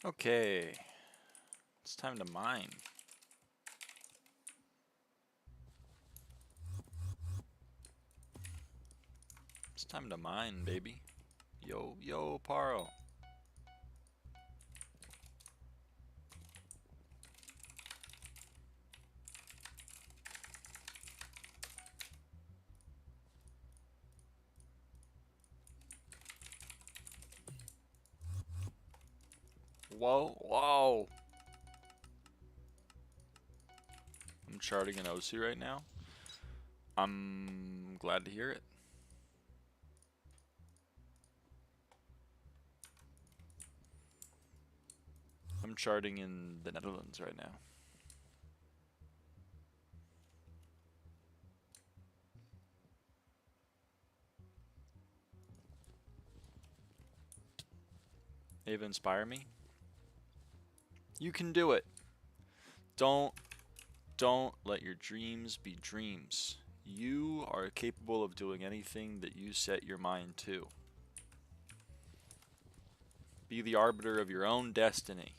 Okay, it's time to mine. It's time to mine, baby. Yo, yo, Paro. Whoa, whoa. I'm charting an OC right now. I'm glad to hear it. I'm charting in the Netherlands right now. Ava, inspire me. You can do it. Don't let your dreams be dreams. You are capable of doing anything that you set your mind to. Be the arbiter of your own destiny.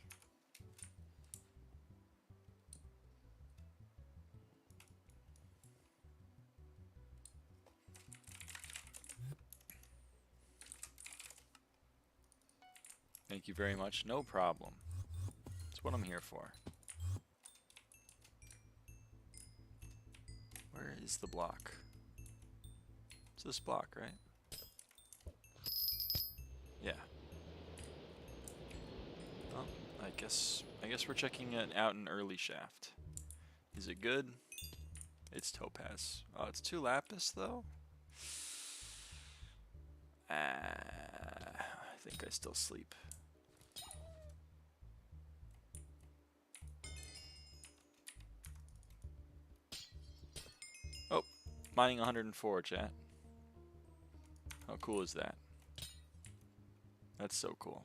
Thank you very much. No problem. That's what I'm here for. Where is the block? It's this block, right? Yeah. Well, I guess we're checking it out in early shaft. Is it good? It's topaz. Oh, it's 2 lapis though. I think I still sleep. Oh, mining 104, chat. How cool is that? That's so cool.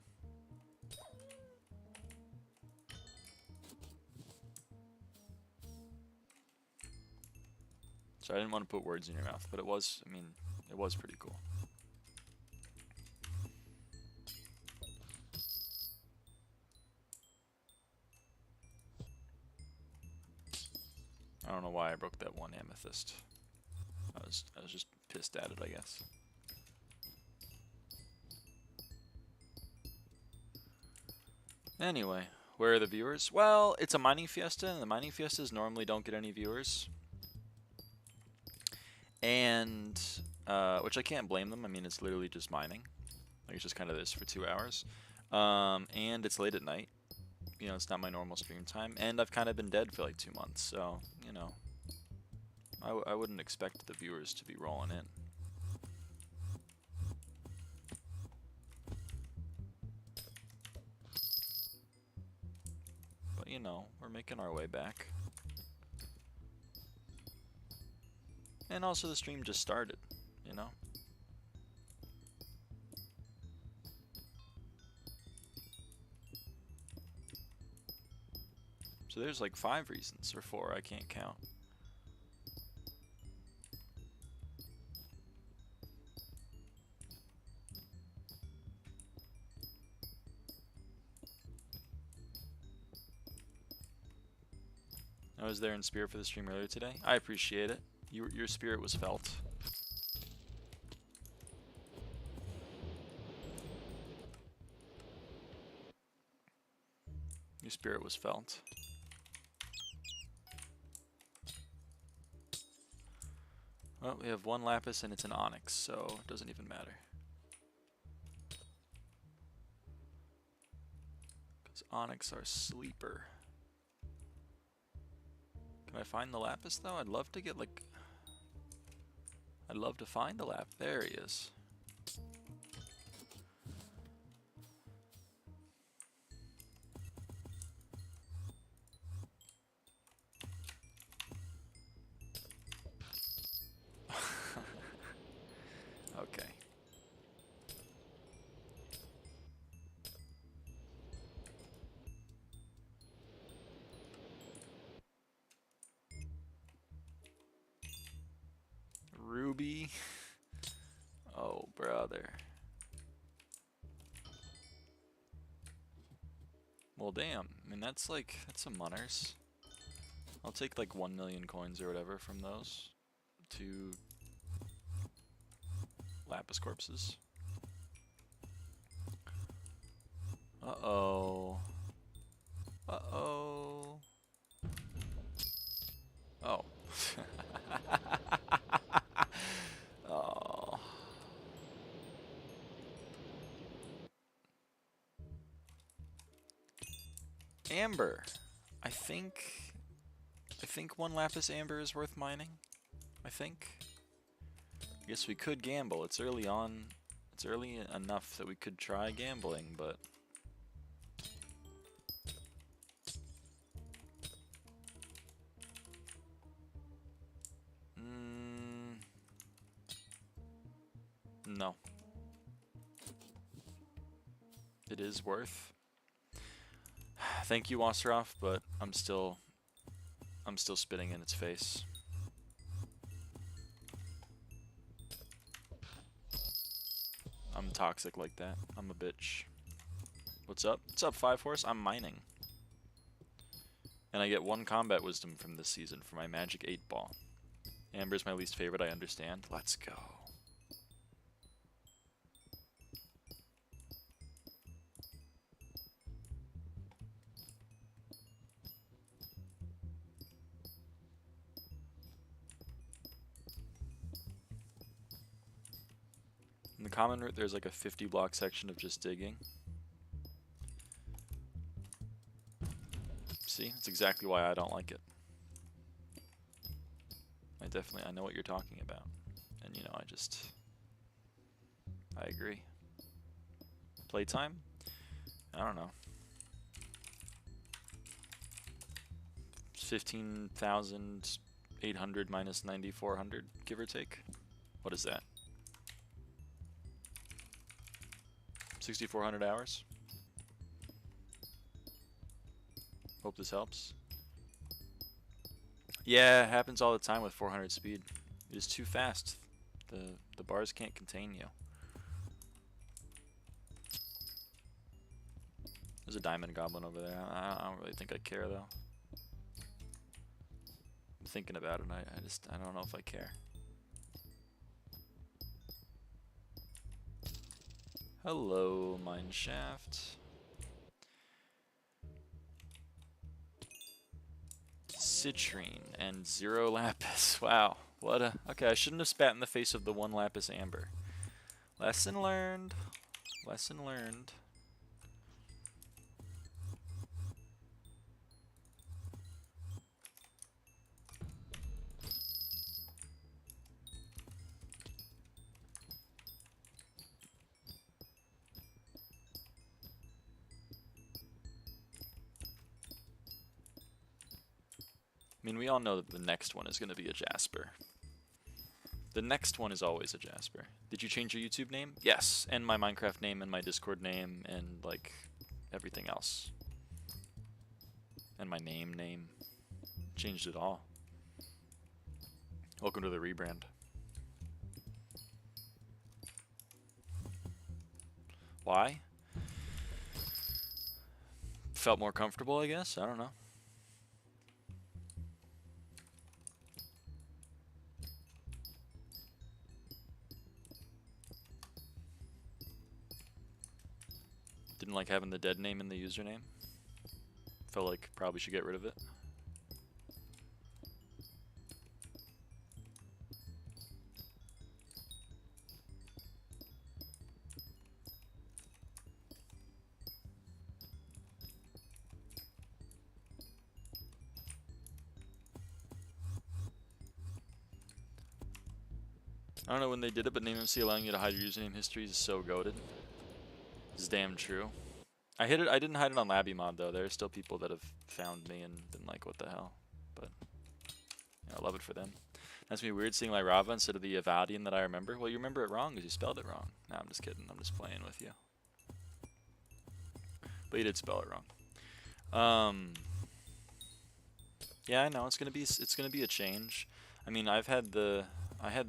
So I didn't want to put words in your mouth, but it was, I mean, it was pretty cool. I don't know why I broke that 1 amethyst. I was just pissed at it, I guess. Anyway, where are the viewers? Well, it's a mining fiesta, and the mining fiestas normally don't get any viewers. And, which I can't blame them. I mean, it's literally just mining. Like, it's just kind of this for 2 hours. And it's late at night. You know, it's not my normal stream time. And I've kind of been dead for like 2 months, so, you know. I wouldn't expect the viewers to be rolling in. But, you know, we're making our way back. And also the stream just started, you know? So there's like 5 reasons, or 4, I can't count. I was there in spirit for the stream earlier today. I appreciate it. Your spirit was felt. Your spirit was felt. Well, we have 1 lapis and it's an onyx, so it doesn't even matter. Because onyx are sleeper. Can I find the lapis though? I'd love to get like... I'd love to find the lapis. There he is. Okay. Ruby. Oh, brother. Well, damn. I mean, that's some munners. I'll take like 1 million coins or whatever from those. 2 lapis corpses. Uh-oh. Uh-oh. Oh. Oh. Amber. I think 1 lapis amber is worth mining. I think. I guess we could gamble. It's early on. It's early enough that we could try gambling, but no. It is worth. Thank you, Wasseroff, but I'm still spitting in its face. I'm toxic like that. I'm a bitch. What's up? What's up, 5 Horse? I'm mining. And I get 1 combat wisdom from this season for my magic 8 ball. Amber's my least favorite, I understand. Let's go. In the common route, there's like a 50 block section of just digging. See, that's exactly why I don't like it. I know what you're talking about. And you know, I agree. Playtime? I don't know. 15,800 minus 9,400, give or take. What is that? 6,400 hours? Hope this helps. Yeah, it happens all the time with 400 speed. It is too fast. The bars can't contain you. There's a diamond goblin over there. I don't really think I care though. I'm thinking about it and I don't know if I care. Hello, mineshaft. Citrine and 0 lapis. Wow, what a... Okay, I shouldn't have spat in the face of the 1 lapis amber. Lesson learned. Lesson learned. I mean, we all know that the next one is going to be a Jasper. The next one is always a Jasper. Did you change your YouTube name? Yes, and my Minecraft name and my Discord name and, like, everything else. And my name. Changed it all. Welcome to the rebrand. Why? Felt more comfortable, I guess? I don't know. Didn't like having the dead name in the username. Felt like probably should get rid of it. I don't know when they did it, but NameMC allowing you to hide your username history is so goated. It's damn true. I hid it. I didn't hide it on LabbyMod though. There are still people that have found me and been like, "What the hell?" But yeah, I love it for them. That's gonna be weird seeing lyraava instead of the Evadian that I remember. Well, you remember it wrong because you spelled it wrong. No, I'm just kidding. I'm just playing with you. But you did spell it wrong. Yeah, I know it's gonna be a change. I mean, I had the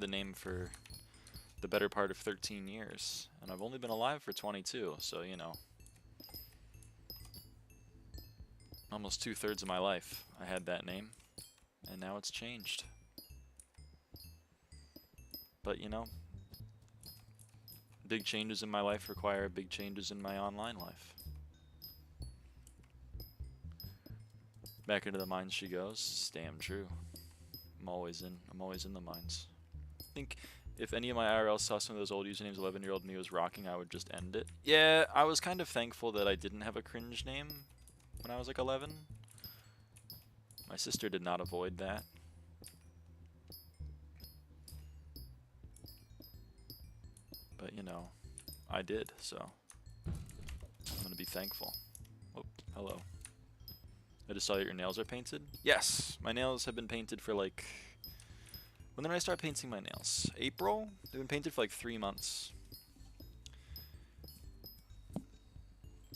name for the better part of 13 years, and I've only been alive for 22. So you know. Almost 2/3 of my life I had that name, and now it's changed. But you know, big changes in my life require big changes in my online life. Back into the mines she goes. It's damn true. I'm always in the mines. I think if any of my IRL saw some of those old usernames 11-year-old me was rocking, I would just end it. Yeah, I was kind of thankful that I didn't have a cringe name when I was like 11. My sister did not avoid that. But you know, I did, so I'm gonna be thankful. Oh, hello. I just saw that your nails are painted. Yes, my nails have been painted for like... When did I start painting my nails? April? They've been painted for like 3 months.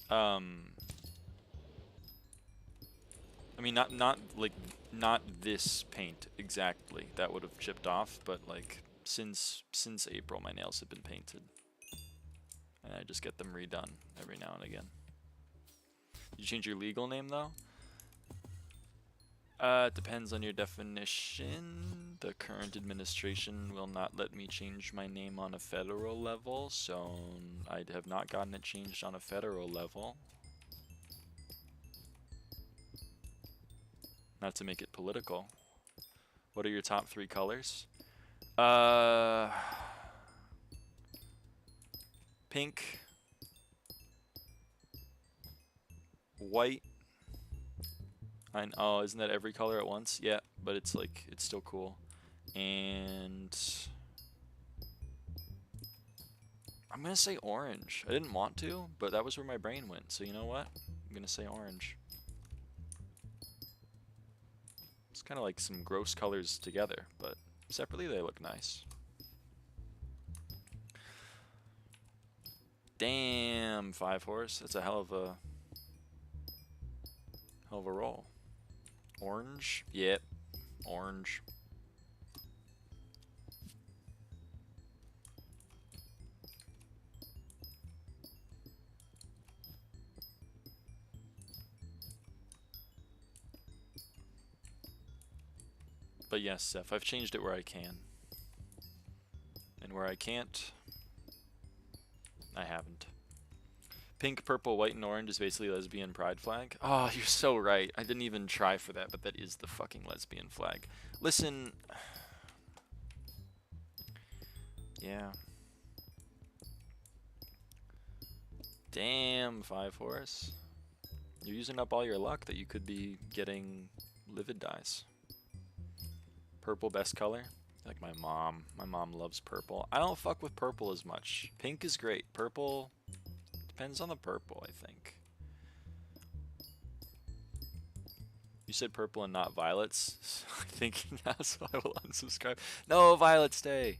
I mean, not this paint exactly. That would have chipped off, but like since April, my nails have been painted, and I just get them redone every now and again. Did you change your legal name though? It depends on your definition. The current administration will not let me change my name on a federal level, so I have not gotten it changed on a federal level. Not to make it political. What are your top 3 colors? Pink, white. Oh, isn't that every color at once? Yeah, but it's like, it's still cool. And I'm gonna say orange. I didn't want to, but that was where my brain went. So you know what? I'm gonna say orange. It's kind of like some gross colors together, but separately they look nice. Damn, 5 horse. That's a hell of a roll. Orange? Yep, orange. But yes, Seth, I've changed it where I can. And where I can't, I haven't. Pink, purple, white, and orange is basically lesbian pride flag. Oh, you're so right. I didn't even try for that, but that is the fucking lesbian flag. Listen. Yeah. Damn, 5 horse. You're using up all your luck that you could be getting livid dyes. Purple, best color. Like my mom. My mom loves purple. I don't fuck with purple as much. Pink is great. Purple... Depends on the purple, I think. You said purple and not violets. I'm thinking now, so I will unsubscribe. No, violet, stay.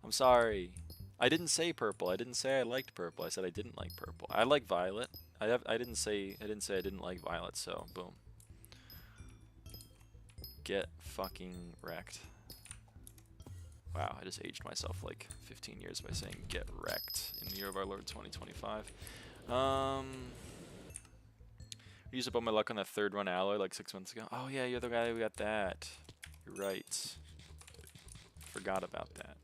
I'm sorry. I didn't say purple. I didn't say I liked purple. I said I didn't like purple. I like violet. I didn't say I didn't like violet. So boom. Get fucking wrecked. Wow, I just aged myself like 15 years by saying get wrecked in the year of our Lord 2025. Used up all my luck on that 3rd run alloy like 6 months ago. Oh yeah, you're the guy who got that. You're right. Forgot about that.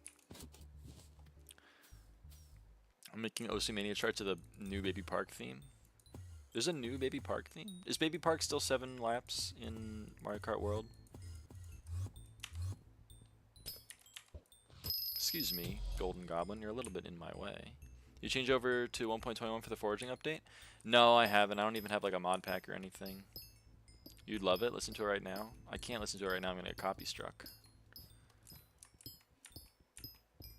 I'm making Osimania charts of the new Baby Park theme. There's a new Baby Park theme? Is Baby Park still 7 laps in Mario Kart World? Excuse me, Golden Goblin, you're a little bit in my way. You change over to 1.21 for the foraging update? No, I haven't. I don't even have like a mod pack or anything. You'd love it. Listen to it right now. I can't listen to it right now. I'm gonna get copy struck.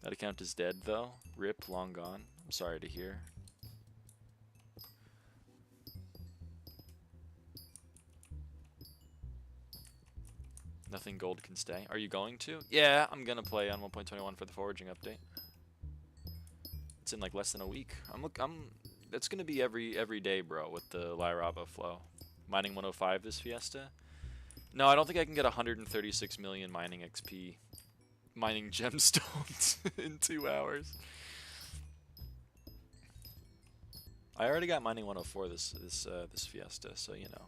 That account is dead though. RIP, long gone. I'm sorry to hear. Nothing gold can stay. Are you going to? Yeah, I'm gonna play on 1.21 for the foraging update. It's in like less than a week. That's gonna be every day, bro, with the lyraava flow. Mining 105 this Fiesta. No, I don't think I can get 136 million mining XP mining gemstones in 2 hours. I already got mining 104 this Fiesta, so you know.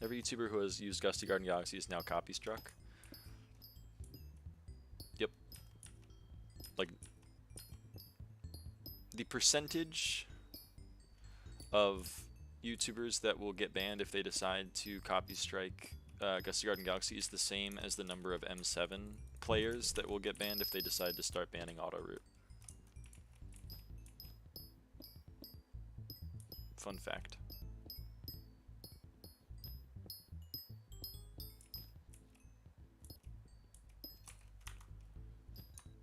Every YouTuber who has used Gusty Garden Galaxy is now copy struck. Yep. Like, the percentage of YouTubers that will get banned if they decide to copy strike Gusty Garden Galaxy is the same as the number of M7 players that will get banned if they decide to start banning auto-root. Fun fact.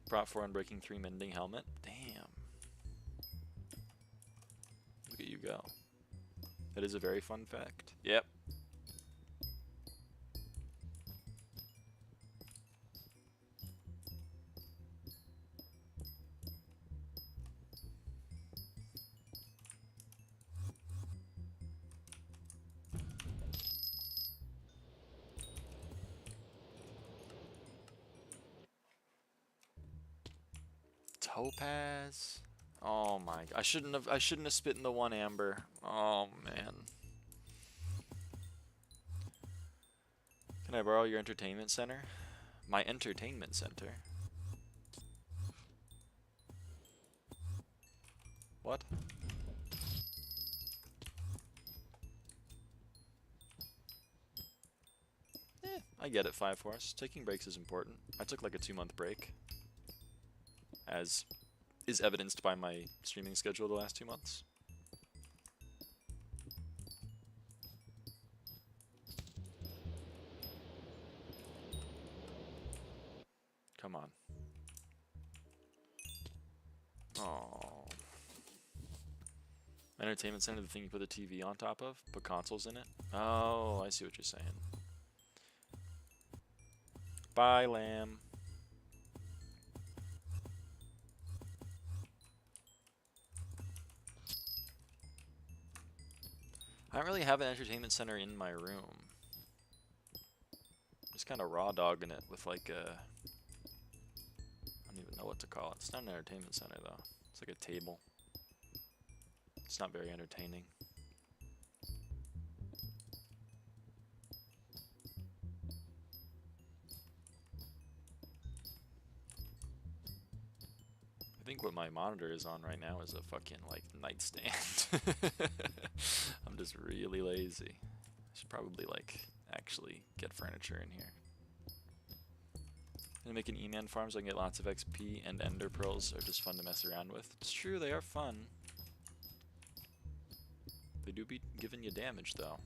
Prop 4 Unbreaking 3 Mending Helmet. Damn. Look at you go. That is a very fun fact. Yep. Topaz. Oh my! I shouldn't have spit in the one amber. Oh man. Can I borrow your entertainment center? My entertainment center. What? I get it, 5 Horse. Taking breaks is important. I took like a 2-month break, as is evidenced by my streaming schedule the last 2 months. Come on. Oh. Entertainment center, the thing you put the TV on top of? Put consoles in it? Oh, I see what you're saying. Bye, lamb. I don't really have an entertainment center in my room. Just kind of raw dogging it with like a... I don't even know what to call it. It's not an entertainment center though. It's like a table. It's not very entertaining. I think what my monitor is on right now is a fucking like nightstand. I'm just really lazy. I should probably like actually get furniture in here. Gonna make an E-Man farm so I can get lots of XP, and ender pearls are just fun to mess around with. It's true, they are fun. They do be giving you damage though.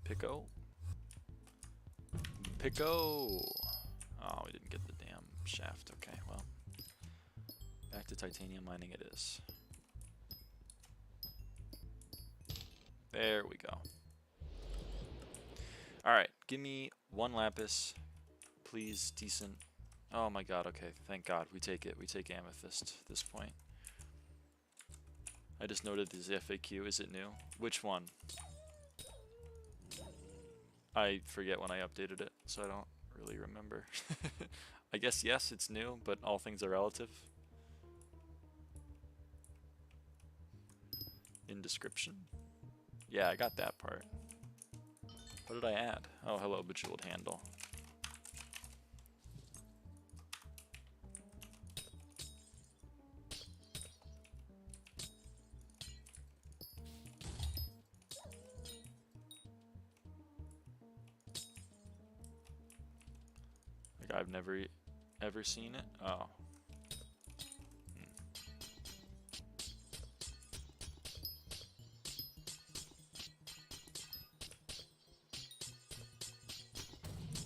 Pico. Pico! Oh, we didn't get the damn shaft. Okay, well. Back to titanium mining it is. There we go. Alright, give me 1 lapis. Please, decent. Oh my god, okay. Thank god. We take it. We take amethyst at this point. I just noted this FAQ. Is it new? Which one? I forget when I updated it, so I don't really remember. I guess yes, it's new, but all things are relative. In description? Yeah, I got that part. What did I add? Oh, hello, bejeweled handle. I've never ever seen it. Oh.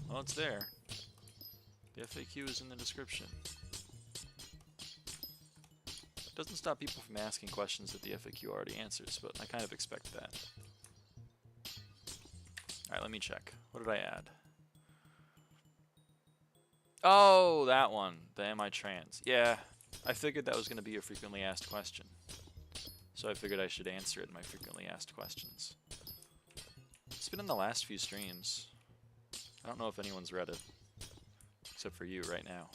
Well, it's there. The FAQ is in the description. Doesn't stop people from asking questions that the FAQ already answers, but I kind of expect that. Alright, let me check. What did I add? Oh, that one. The am I trans? Yeah, I figured that was going to be a frequently asked question. So I figured I should answer it in my frequently asked questions. It's been in the last few streams. I don't know if anyone's read it. Except for you right now.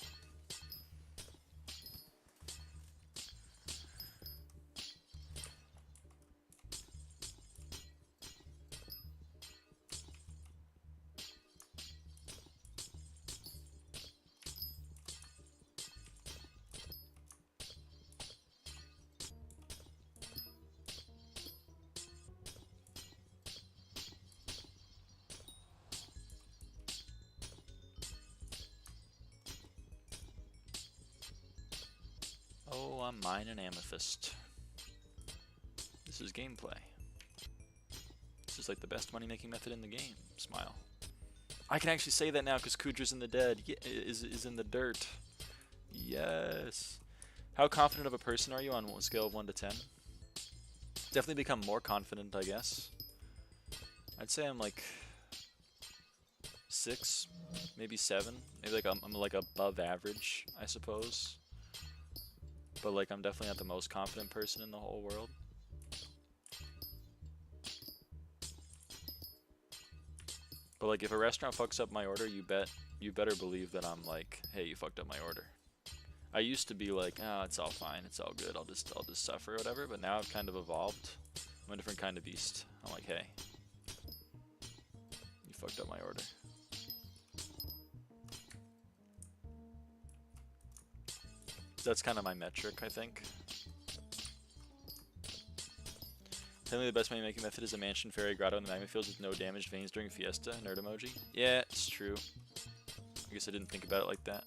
Oh, I'm mining amethyst. This is gameplay. This is like the best money-making method in the game. Smile. I can actually say that now because Kudra's in the dead. Is in the dirt. Yes. How confident of a person are you on a scale of 1 to 10? Definitely become more confident, I guess. I'd say I'm like 6, maybe 7. Maybe like I'm like above average, I suppose. But like I'm definitely not the most confident person in the whole world. But like if a restaurant fucks up my order, you better believe that I'm like, hey, you fucked up my order. I used to be like, oh, it's all fine, it's all good, I'll just suffer or whatever, but now I've kind of evolved. I'm a different kind of beast. I'm like, hey, you fucked up my order. That's kind of my metric, I think. Tell me the best money-making method is a mansion fairy grotto in the magma fields with no damaged veins during Fiesta. Nerd emoji. Yeah, it's true. I guess I didn't think about it like that.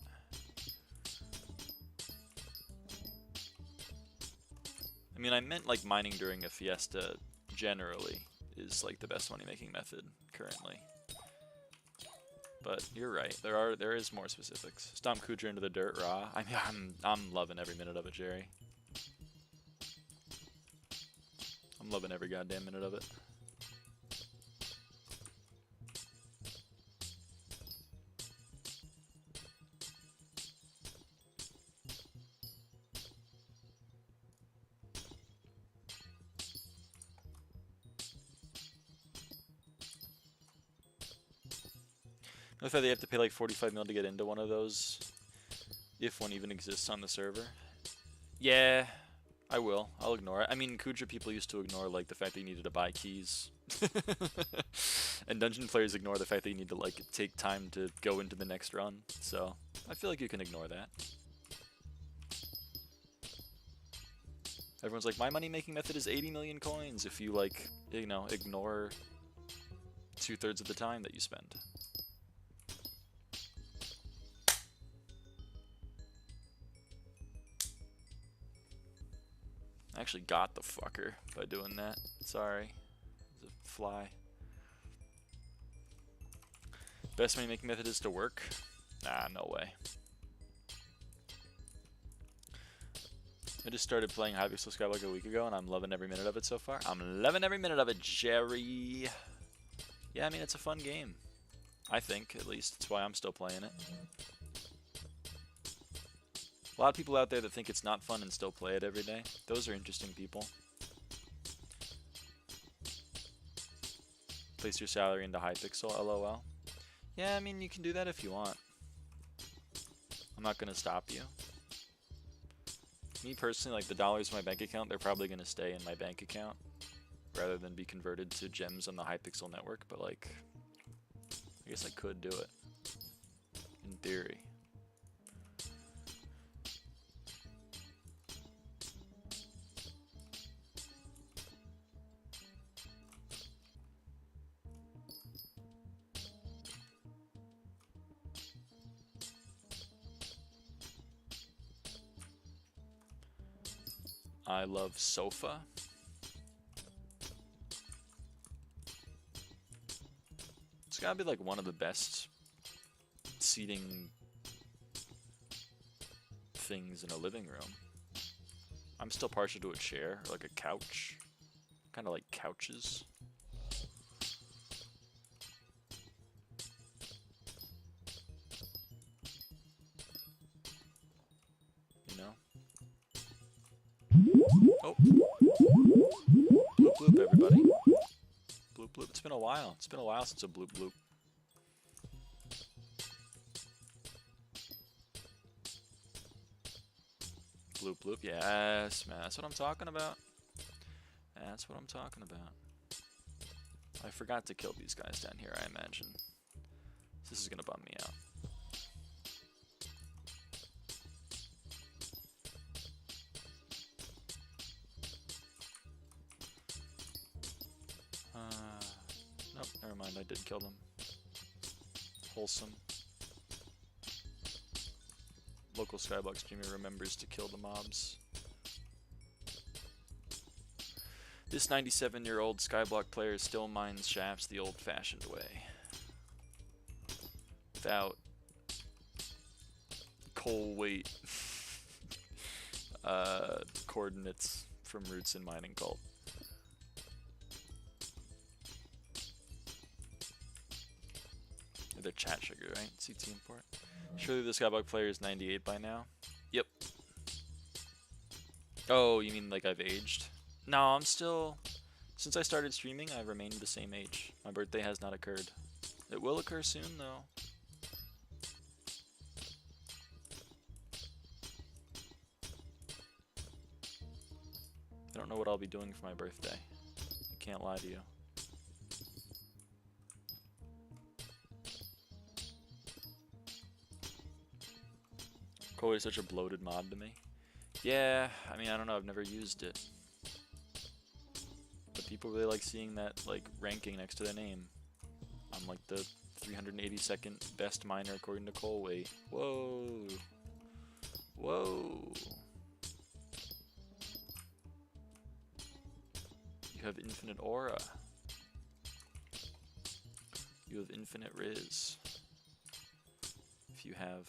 I mean, I meant like mining during a Fiesta generally is like the best money-making method currently. But you're right. There is more specifics. Stomp Kudra into the dirt raw. I mean, I'm loving every minute of it, Jerry. I'm loving every goddamn minute of it. The fact that you have to pay like 45 mil to get into one of those, if one even exists on the server. Yeah, I will. I'll ignore it. I mean, Kudra people used to ignore like the fact that you needed to buy keys. And dungeon players ignore the fact that you need to like take time to go into the next run. So, I feel like you can ignore that. Everyone's like, my money-making method is 80 million coins if you like, you know, ignore 2/3 of the time that you spend. I actually got the fucker by doing that. Sorry. It's a fly. Best money-making method is to work? Nah, no way. I just started playing Hypixel SkyBlock a week ago, and I'm loving every minute of it so far. I'm loving every minute of it, Jerry. Yeah, I mean, it's a fun game. I think, at least. That's why I'm still playing it. A lot of people out there that think it's not fun and still play it every day. Those are interesting people. Place your salary into Hypixel, LOL. Yeah, I mean, you can do that if you want. I'm not going to stop you. Me personally, like the dollars in my bank account, they're probably going to stay in my bank account rather than be converted to gems on the Hypixel network, but like, I guess I could do it. In theory. I love sofa. It's gotta be like one of the best seating things in a living room. I'm still partial to a chair, or like a couch. Kind of like couches. Oh. Bloop bloop, everybody. Bloop bloop. It's been a while. It's been a while since a bloop bloop. Bloop bloop. Yes, man. That's what I'm talking about. That's what I'm talking about. I forgot to kill these guys down here, I imagine. This is gonna bum me out. Nope, never mind, I did kill them. Wholesome. Local SkyBlock streamer remembers to kill the mobs. This 97-year-old SkyBlock player still mines shafts the old-fashioned way. Without coal weight coordinates from Roots in Mining Cult. Their chat sugar, right? CT import. Surely the SkyBlock player is 98 by now. Yep. Oh, you mean like I've aged? No, I'm still... Since I started streaming, I've remained the same age. My birthday has not occurred. It will occur soon, though. I don't know what I'll be doing for my birthday. I can't lie to you. Koi is such a bloated mod to me. Yeah, I mean, I don't know, I've never used it. But people really like seeing that, like, ranking next to their name. I'm like the 382nd best miner according to coal weight. Whoa. Whoa. You have infinite aura. You have infinite riz. If you have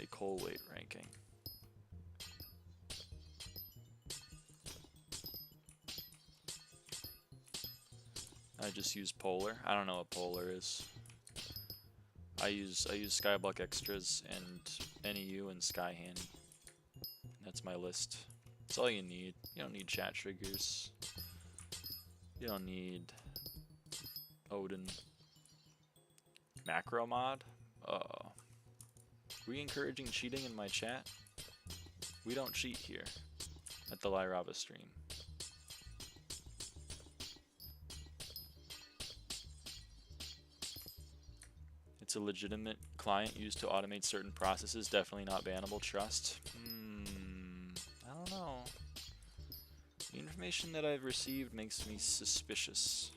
a coal weight ranking. I just use polar. I don't know what polar is. I use SkyBlock Extras and NEU and SkyHanni. That's my list. That's all you need. You don't need chat triggers. You don't need Odin. Macro mod? We encouraging cheating in my chat? We don't cheat here at the Lyraava stream. It's a legitimate client used to automate certain processes, definitely not bannable. Trust? I don't know. The information that I've received makes me suspicious.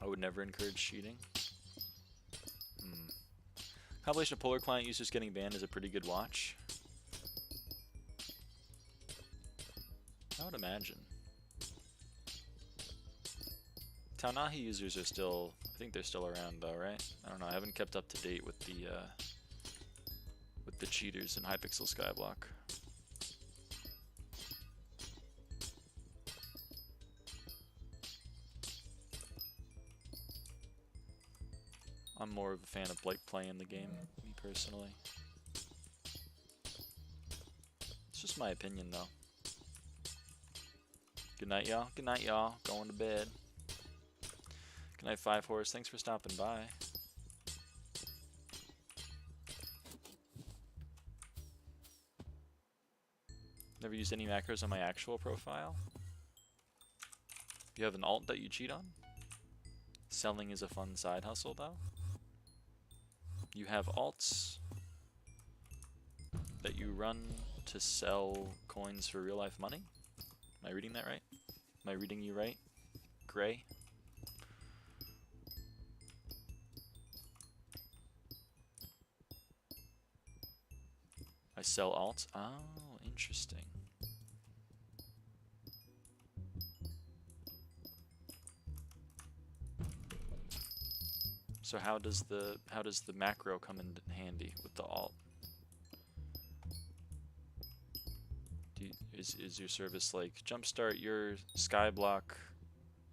I would never encourage cheating. Compilation of polar client users getting banned is a pretty good watch. I would imagine. Taunahi users are still, I think they're still around though, right? I don't know, I haven't kept up to date with the cheaters in Hypixel SkyBlock. I'm more of a fan of like playing the game, me personally. It's just my opinion though. Good night, y'all. Good night, y'all. Going to bed. Good night, 5 Horse. Thanks for stopping by. Never used any macros on my actual profile. You have an alt that you cheat on? Selling is a fun side hustle though. You have alts that you run to sell coins for real life money? Am I reading that right? Am I reading you right? Gray? I sell alts? Oh, interesting. So how does the macro come in handy with the alt? Is your service like jumpstart your SkyBlock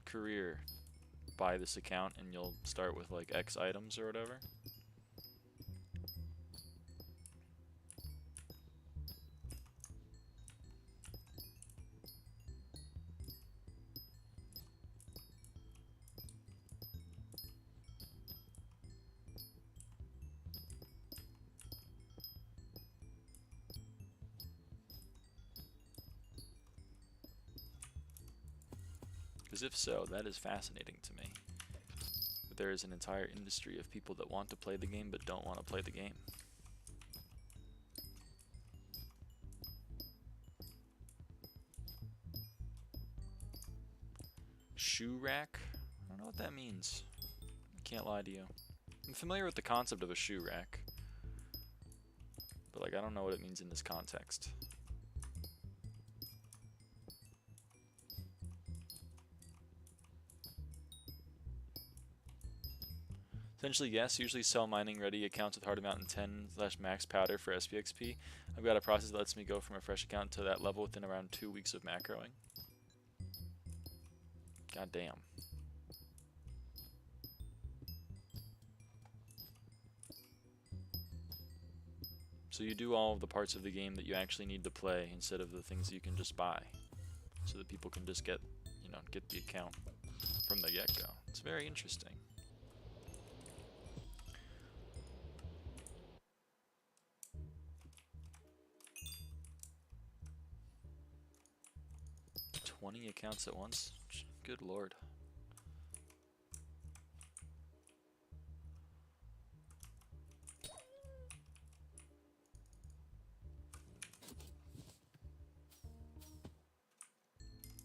career? Buy this account and you'll start with like X items or whatever? Because if so, that is fascinating to me. That there is an entire industry of people that want to play the game but don't want to play the game. Shoe rack? I don't know what that means. I can't lie to you. I'm familiar with the concept of a shoe rack, but like I don't know what it means in this context. Essentially, yes, usually sell mining ready accounts with hard amount in 10/max powder for sbxp. I've got a process that lets me go from a fresh account to that level within around 2 weeks of macroing. God damn. So you do all of the parts of the game that you actually need to play instead of the things that you can just buy, so that people can just get, you know, get the account from the get-go. It's very interesting. $20 accounts at once? Good lord. I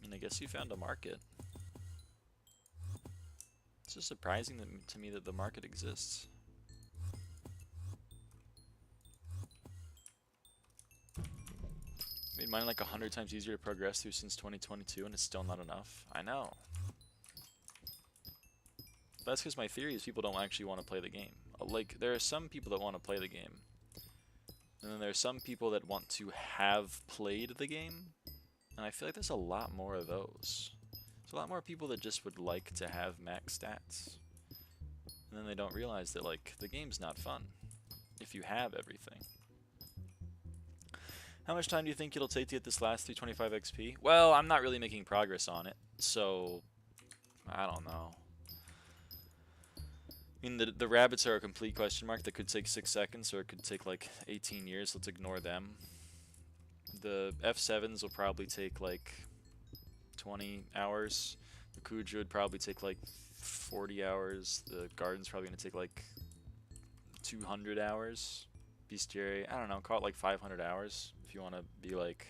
mean, I guess you found a market. It's just surprising to me that the market exists. Made mine like 100 times easier to progress through since 2022, and it's still not enough. I know. That's because my theory is people don't actually want to play the game. Like, there are some people that want to play the game, and then there are some people that want to have played the game, and I feel like there's a lot more of those. There's a lot more people that just would like to have max stats, and then they don't realize that, like, the game's not fun if you have everything. How much time do you think it'll take to get this last 325 XP? Well, I'm not really making progress on it, so I don't know. I mean, the rabbits are a complete question mark. That could take 6 seconds, or it could take like 18 years. Let's ignore them. The F7s will probably take like 20 hours. The Kuja would probably take like 40 hours. The Garden's probably going to take like 200 hours. Bestiary, I don't know, call it like 500 hours if you want to be like,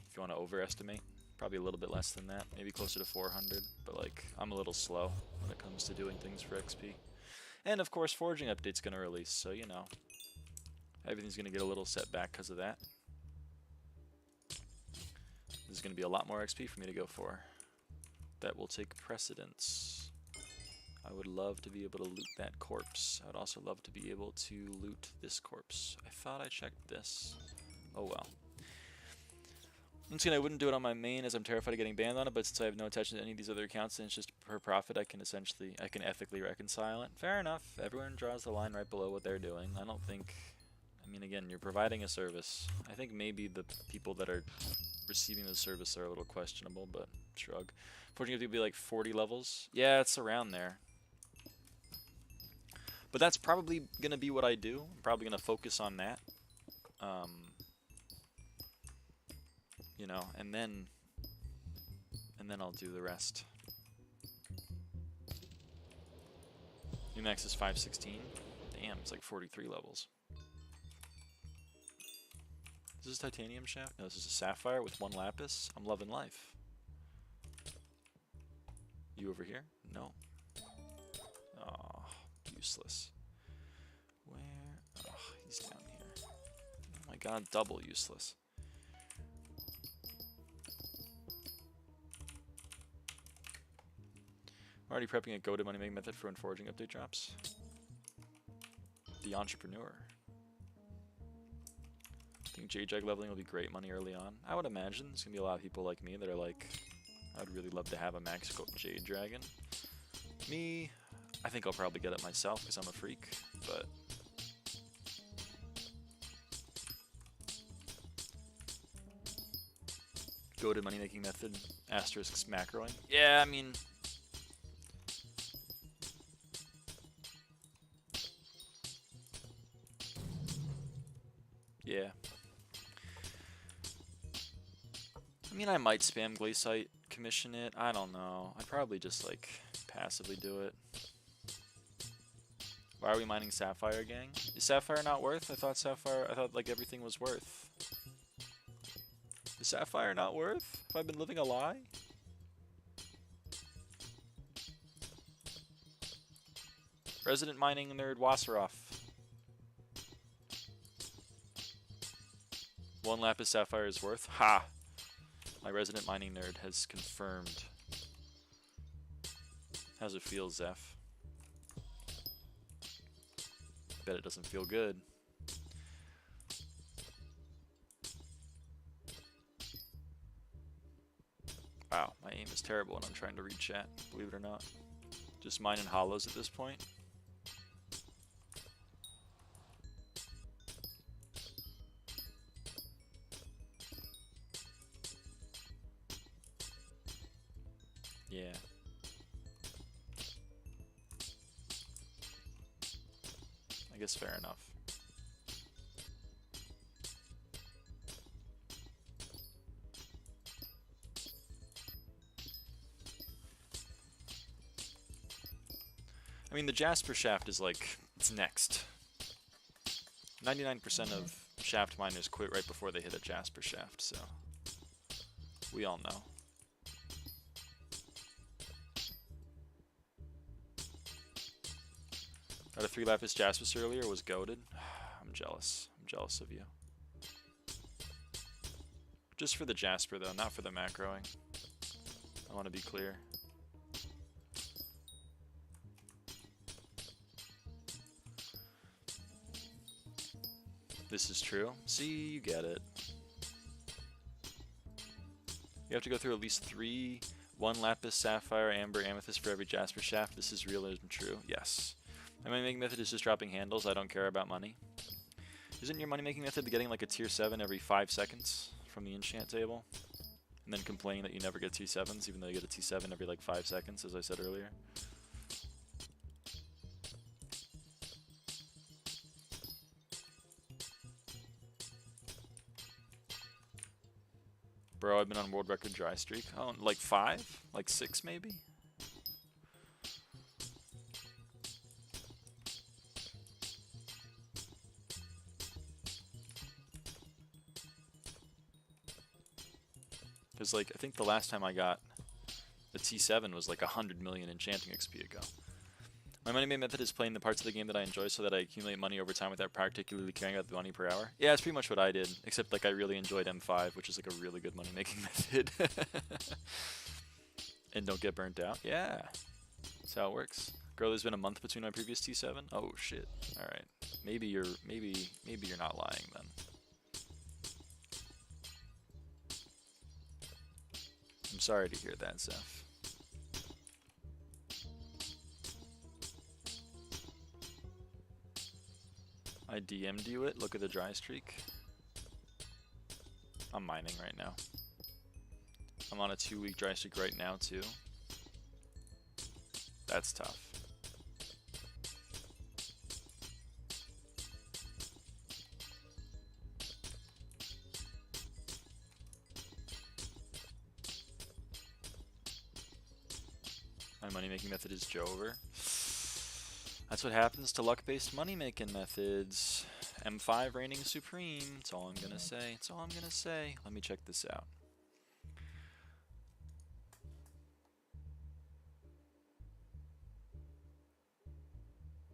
if you want to overestimate. Probably a little bit less than that, maybe closer to 400, but like, I'm a little slow when it comes to doing things for XP. And of course, Forging Update's going to release, so you know, everything's going to get a little set back because of that. There's going to be a lot more XP for me to go for. That will take precedence. I would love to be able to loot that corpse. I would also love to be able to loot this corpse. I thought I checked this. Oh well. Once again, I wouldn't do it on my main as I'm terrified of getting banned on it, but since I have no attention to any of these other accounts and it's just per profit, I can ethically reconcile it. Fair enough. Everyone draws the line right below what they're doing. I don't think, I mean, again, you're providing a service. I think maybe the people that are receiving the service are a little questionable, but shrug. Fortunately, it would be like 40 levels. Yeah, it's around there. But that's probably going to be what I do. I'm probably going to focus on that. You know, and then I'll do the rest. New max is 516. Damn, it's like 43 levels. Is this a titanium shaft? No, this is a sapphire with 1 lapis. I'm loving life. You over here? No. Oh, useless. Where? Oh, he's down here. Oh my god, double useless. I'm already prepping a go-to money making method for when Forging Update drops. The entrepreneur. I think JJAG leveling will be great money early on. I would imagine there's gonna be a lot of people like me that are like, I'd really love to have a max scope Jade Dragon. Me, I think I'll probably get it myself because I'm a freak, but go-to money making method, asterisks macroing. Yeah, I mean, yeah. I mean, I might spam Glaciite commission it. I don't know. I'd probably just like passively do it. Why are we mining Sapphire, gang? Is Sapphire not worth? I thought like everything was worth. Is Sapphire not worth? Have I been living a lie? Resident mining nerd Wasseroff. 1 lapis sapphire is worth. Ha! My resident mining nerd has confirmed. How's it feel, Zeph? Bet it doesn't feel good. Wow, my aim is terrible when I'm trying to read chat, believe it or not. Just mining hollows at this point. Yeah. I guess fair enough. I mean, the Jasper shaft is like, it's next. 99% of shaft miners quit right before they hit a Jasper shaft, so we all know. Got a 3 lapis Jaspis earlier, was goated. I'm jealous. I'm jealous of you. Just for the Jasper though, not for the macroing. I want to be clear. This is true. See, you get it. You have to go through at least 3 1 lapis, sapphire, amber, amethyst for every Jasper shaft. This is real and true. Yes. My money making method is just dropping handles. I don't care about money. Isn't your money making method getting like a tier 7 every 5 seconds from the enchant table? And then complaining that you never get T7s even though you get a T7 every like 5 seconds, as I said earlier? Bro, I've been on world record dry streak. Oh, like 5? Like 6 maybe? Because like, I think the last time I got the T7 was like 100 million enchanting XP ago. My money making method is playing the parts of the game that I enjoy so that I accumulate money over time without particularly caring about the money per hour. Yeah, that's pretty much what I did, except like I really enjoyed M5, which is like a really good money making method. And don't get burnt out. Yeah, that's how it works. Girl, there's been a month between my previous T7. Oh shit. All right, maybe you're not lying then. I'm sorry to hear that, Zeph. I DM'd you it. Look at the dry streak. I'm mining right now. I'm on a 2-week dry streak right now too. That's tough. My money making method is Jover. That's what happens to luck-based money-making methods. M5 reigning supreme. That's all I'm gonna say. That's all I'm gonna say. Let me check this out.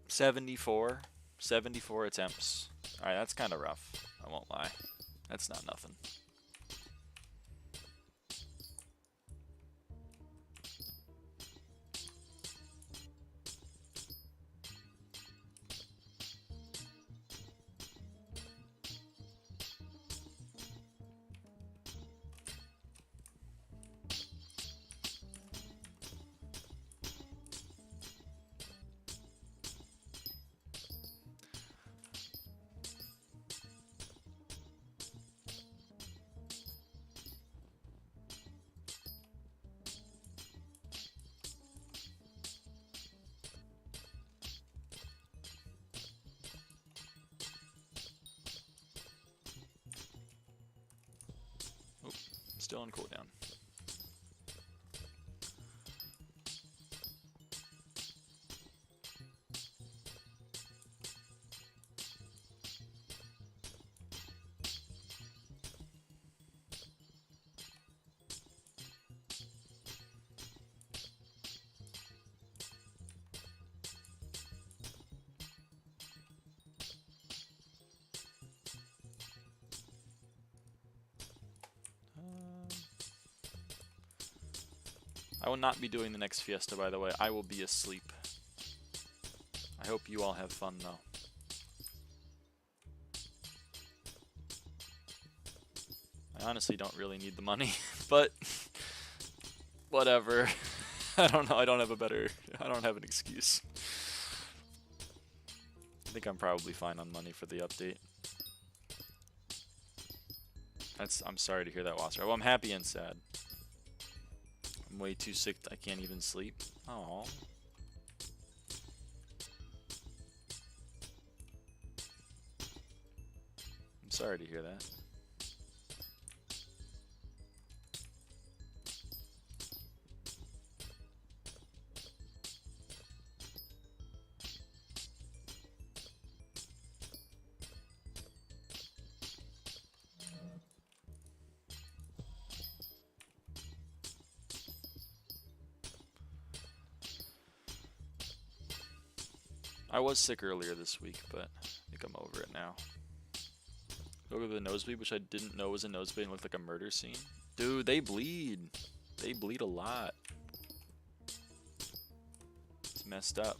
$74 attempts. Alright, that's kind of rough. I won't lie. That's not nothing. Still on cooldown. I will not be doing the next Fiesta, by the way. I will be asleep. I hope you all have fun, though. I honestly don't really need the money, but whatever. I don't know. I don't have an excuse. I think I'm probably fine on money for the update. I'm sorry to hear that, Wasser. Well, I'm happy and sad. I'm way too sick. I can't even sleep. Oh. I'm sorry to hear that. I was sick earlier this week, but I think I'm over it now. Go to the nosebleed, which I didn't know was a nosebleed and looked like a murder scene. Dude, they bleed. They bleed a lot. It's messed up.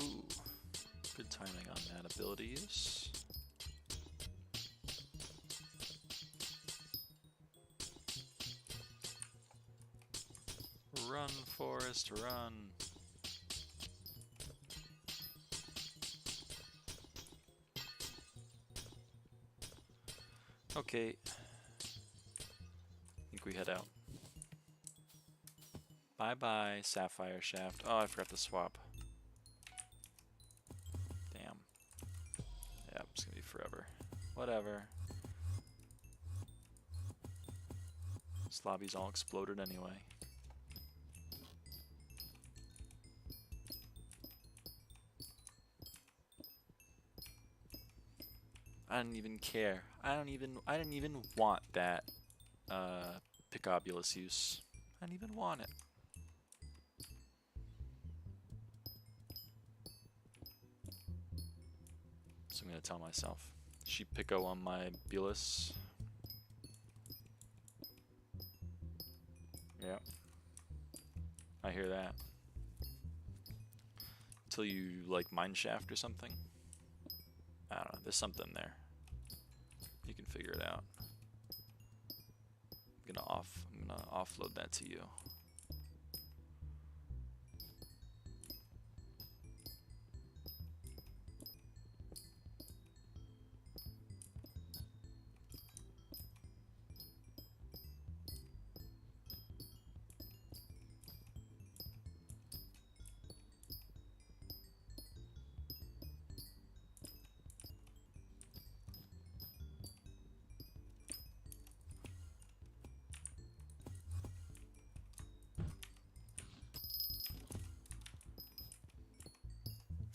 Ooh, good timing on that ability use. Run, Forest, run. Okay. I think we head out. Bye-bye, Sapphire Shaft. Oh, I forgot to swap. Damn. Yeah, it's gonna be forever. Whatever. This lobby's all exploded anyway. I didn't even care. I didn't even want that Picobulus use. I didn't even want it. So I'm gonna tell myself. She Pico on my Bulus. Yeah. I hear that. Until you like Mineshaft or something. I don't know, there's something there. You can figure it out. I'm gonna offload that to you.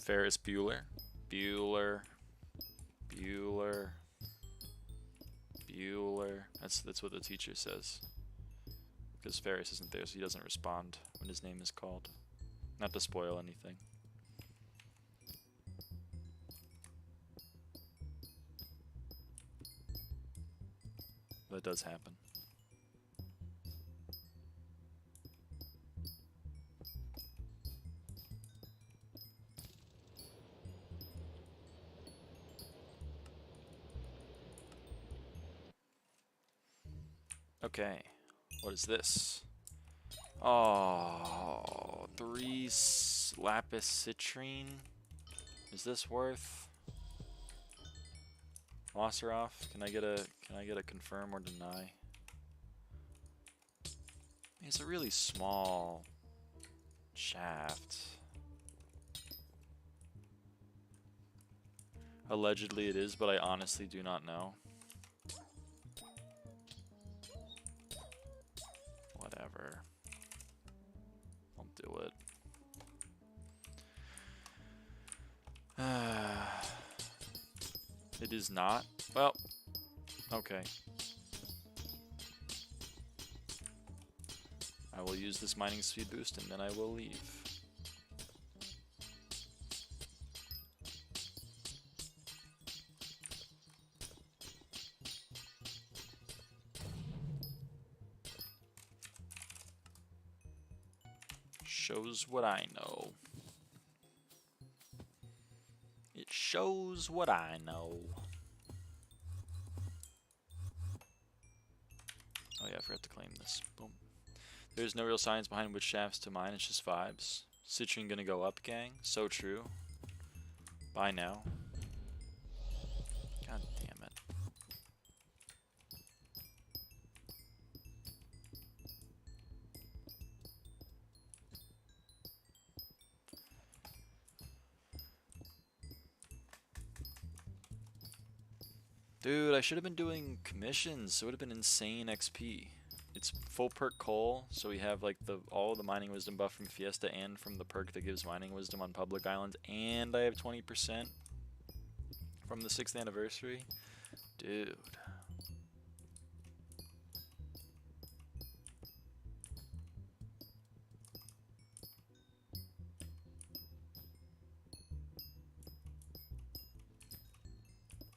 Ferris Bueller. Bueller. That's what the teacher says. Because Ferris isn't there, so he doesn't respond when his name is called. Not to spoil anything. But it does happen. Okay, what is this? Oh, 3 lapis citrine. Is this worth? Wasseroff, can I get a confirm or deny? It's a really small shaft. Allegedly it is, but I honestly do not know. Whatever. I'll do it. It is not. Well, okay. I will use this mining speed boost and then I will leave. Shows what I know. It shows what I know. Oh yeah, I forgot to claim this. Boom. There's no real science behind which shafts to mine, it's just vibes. Citrine gonna go up, gang. So true. Bye now. God damn it. Dude, I should have been doing commissions. It would have been insane XP. It's full perk coal, so we have like all the mining wisdom buff from Fiesta and from the perk that gives mining wisdom on public islands, and I have 20% from the 6th anniversary. Dude.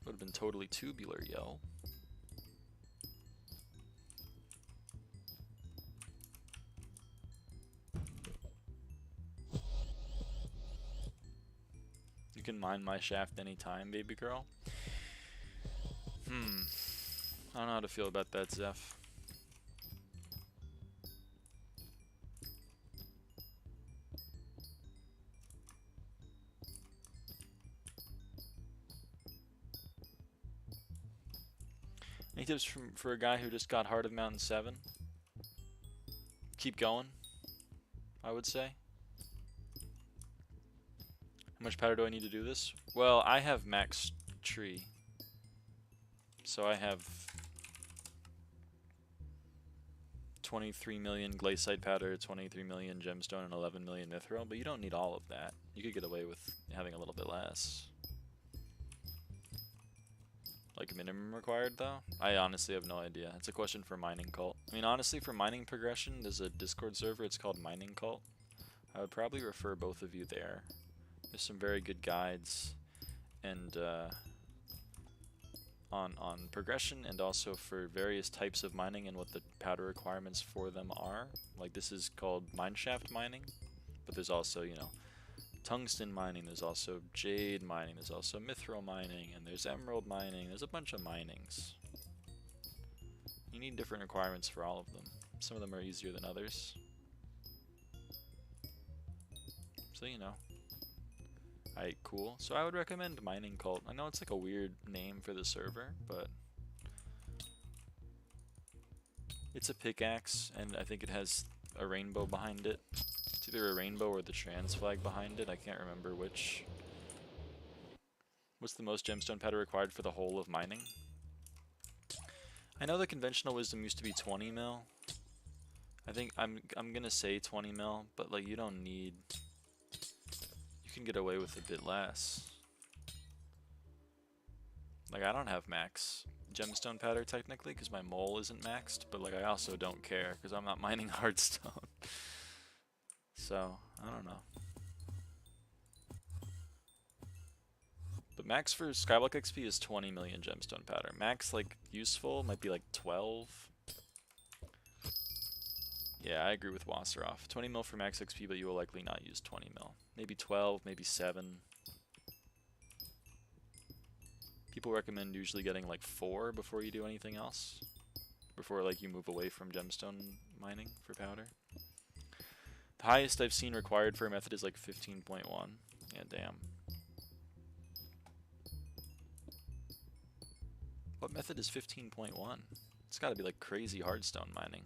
Would have been totally tubular, yo. You can mine my shaft anytime, baby girl. I don't know how to feel about that, Zeph. Any tips for a guy who just got Heart of Mountain 7? Keep going, I would say. How much powder do I need to do this? Well, I have max tree. So I have 23 million glaciite powder, 23 million gemstone, and 11 million mithril, but you don't need all of that. You could get away with having a little bit less. Like minimum required though? I honestly have no idea. It's a question for Mining Cult. I mean, honestly, for mining progression, there's a Discord server, it's called Mining Cult. I would probably refer both of you there. There's some very good guides and on progression, and also for various types of mining and what the powder requirements for them are. Like this is called mineshaft mining, but there's also, you know, tungsten mining, there's also jade mining, there's also mithril mining, and there's emerald mining. There's a bunch of minings. You need different requirements for all of them. Some of them are easier than others. So, you know. Alright, cool. So I would recommend Mining Cult. I know it's like a weird name for the server, but it's a pickaxe, and I think it has a rainbow behind it. It's either a rainbow or the trans flag behind it. I can't remember which. What's the most gemstone powder required for the whole of mining? I know the conventional wisdom used to be 20 mil. I think I'm gonna say 20 mil, but like you don't need. You can get away with a bit less. Like I don't have max gemstone powder technically because my mole isn't maxed, but like I also don't care because I'm not mining hardstone. So, I don't know. But max for SkyBlock XP is 20 million gemstone powder. Max, like, useful might be like 12. Yeah, I agree with Wasseroff. 20 mil for max XP, but you will likely not use 20 mil. Maybe 12, maybe 7. People recommend usually getting like 4 before you do anything else. Before like you move away from gemstone mining for powder. The highest I've seen required for a method is like 15.1. Yeah, damn. What method is 15.1? It's gotta be like crazy hardstone mining.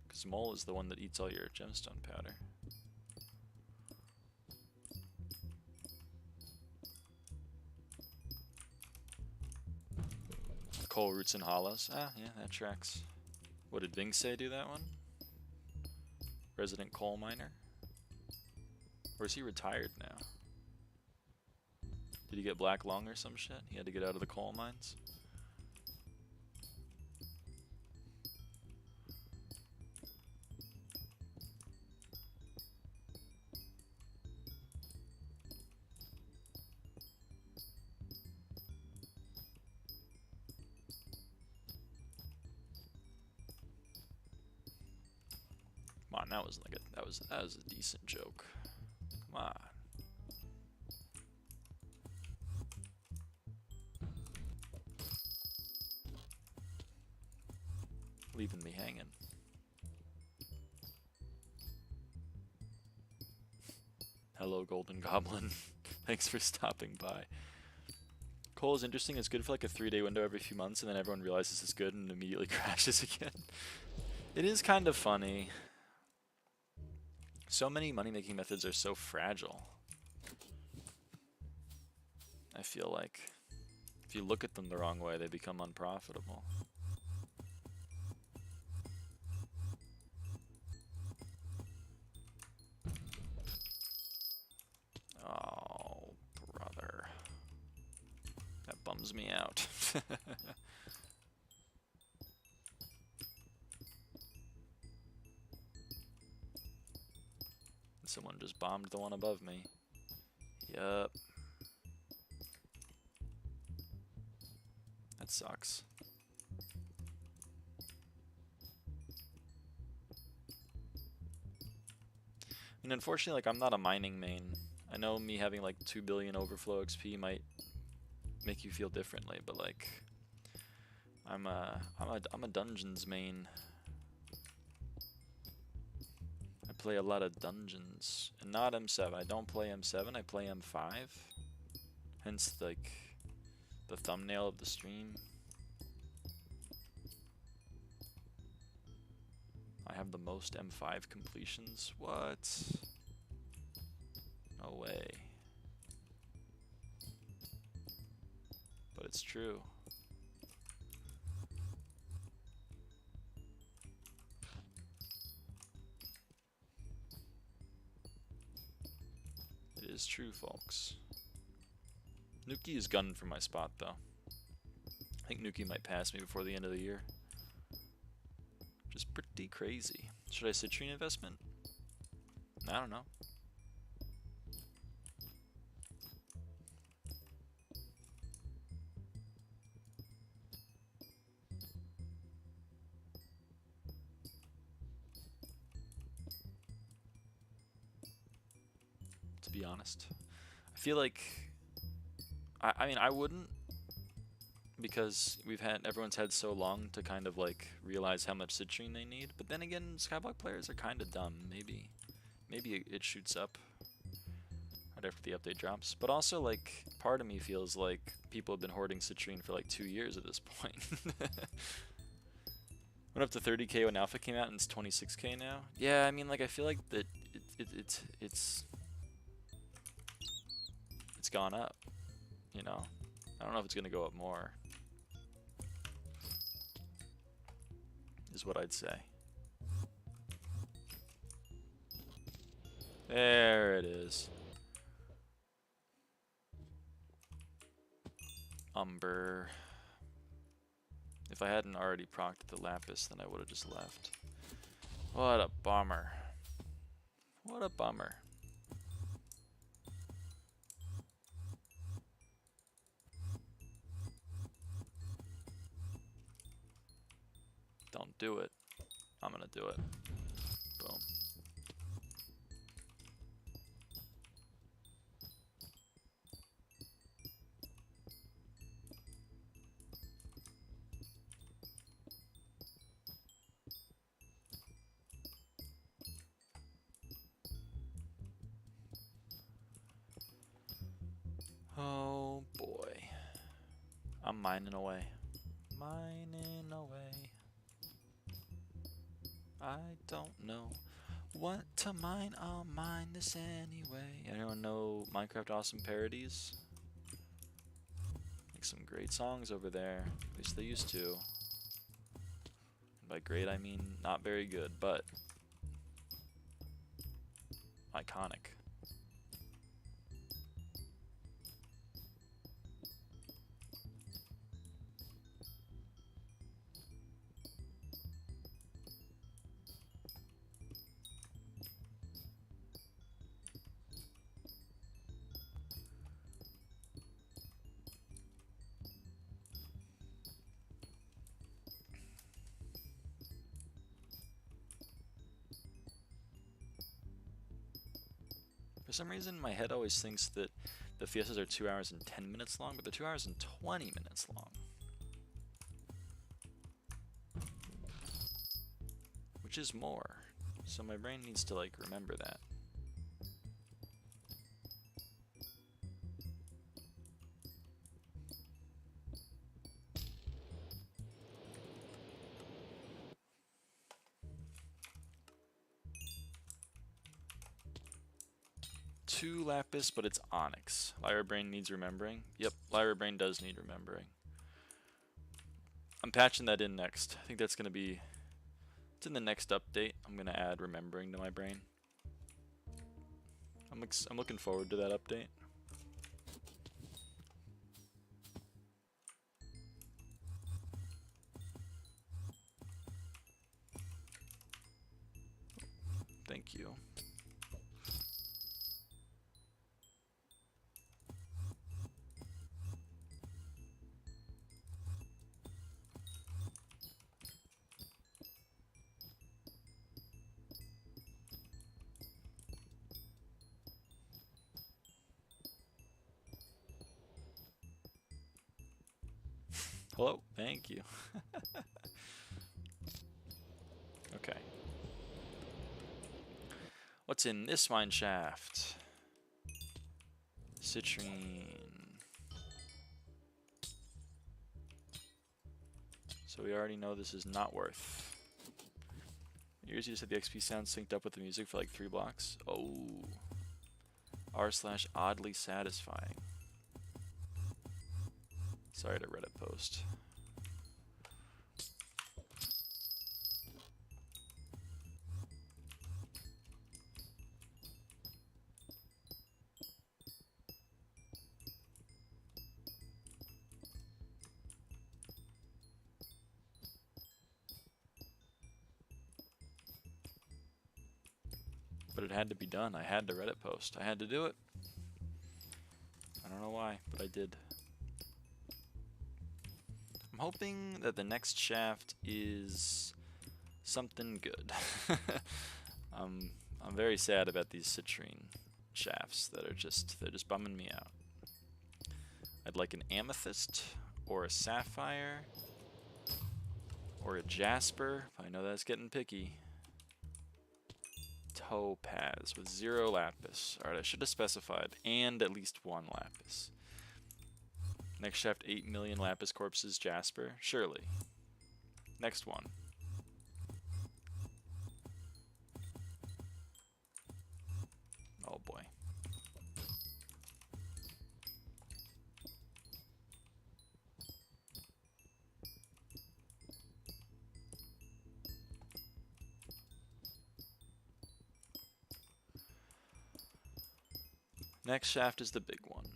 Because mole is the one that eats all your gemstone powder. Coal roots and hollows. Ah, yeah, that tracks. What did Bing say do that one? Resident coal miner? Or is he retired now? Did he get black lung or some shit? He had to get out of the coal mines? Come on, that was like that was a decent joke. Come on. Leaving me hanging. Hello, Golden Goblin. Thanks for stopping by. Coal is interesting. It's good for like a 3-day window every few months, and then everyone realizes it's good and immediately crashes again. It is kind of funny. So many money-making methods are so fragile. I feel like if you look at them the wrong way, they become unprofitable. Oh, brother. That bums me out. Someone just bombed the one above me. Yup. That sucks. And unfortunately, like, I'm not a mining main. I know me having like 2 billion overflow XP might make you feel differently, but like, I'm a dungeons main. I play a lot of dungeons, and not M7. I don't play M7. I play M5. Hence, like, the thumbnail of the stream. I have the most M5 completions. What? No way. But it's true. It is true, folks. Nuki is gunning for my spot, though. I think Nuki might pass me before the end of the year. Which is pretty crazy. Should I citrine investment? I don't know. To be honest, I feel like I mean I wouldn't, because everyone's had so long to kind of like realize how much citrine they need. But then again, SkyBlock players are kind of dumb. Maybe it shoots up right after the update drops. But also, like, part of me feels like people have been hoarding citrine for like 2 years at this point. Went up to 30k when Alpha came out, and it's 26k now. Yeah, I mean, like, I feel like that it's gone up. You know, I don't know if it's gonna go up more. Is what I'd say. There it is. Umber. If I hadn't already procced the Lapis, then I would have just left. What a bummer. What a bummer. Don't do it. I'm gonna do it. Boom. Oh boy. I'm mining away. Mining away. I don't know what to mine. I'll mine this anyway. Anyone know Minecraft Awesome Parodies? Make some great songs over there. At least they used to. And by great, I mean not very good, but iconic. For some reason, my head always thinks that the Fiestas are 2 hours and 10 minutes long, but they're 2 hours and 20 minutes long. Which is more. So my brain needs to, like, remember that. Two lapis, but it's onyx. Lyra brain needs remembering. Yep, Lyra brain does need remembering. I'm patching that in next. I think that's gonna be. It's in the next update. I'm gonna add remembering to my brain. I'm looking forward to that update. Thank you. Hello, thank you. Okay. What's in this mine shaft? Citrine. So we already know this is not worth. Yours, you just had the XP sound synced up with the music for like 3 blocks. Oh. r/oddly satisfying. Sorry to Reddit post. But it had to be done. I had to Reddit post. I had to do it. I don't know why, but I did. I'm hoping that the next shaft is something good. I'm very sad about these citrine shafts that are they're just bumming me out. I'd like an amethyst or a sapphire or a jasper. I know that's getting picky. Topaz with 0 lapis. Alright, I should have specified. And at least 1 lapis. Next shaft, 8 million lapis corpses, jasper. Surely. Next one. Oh boy. Next shaft is the big one.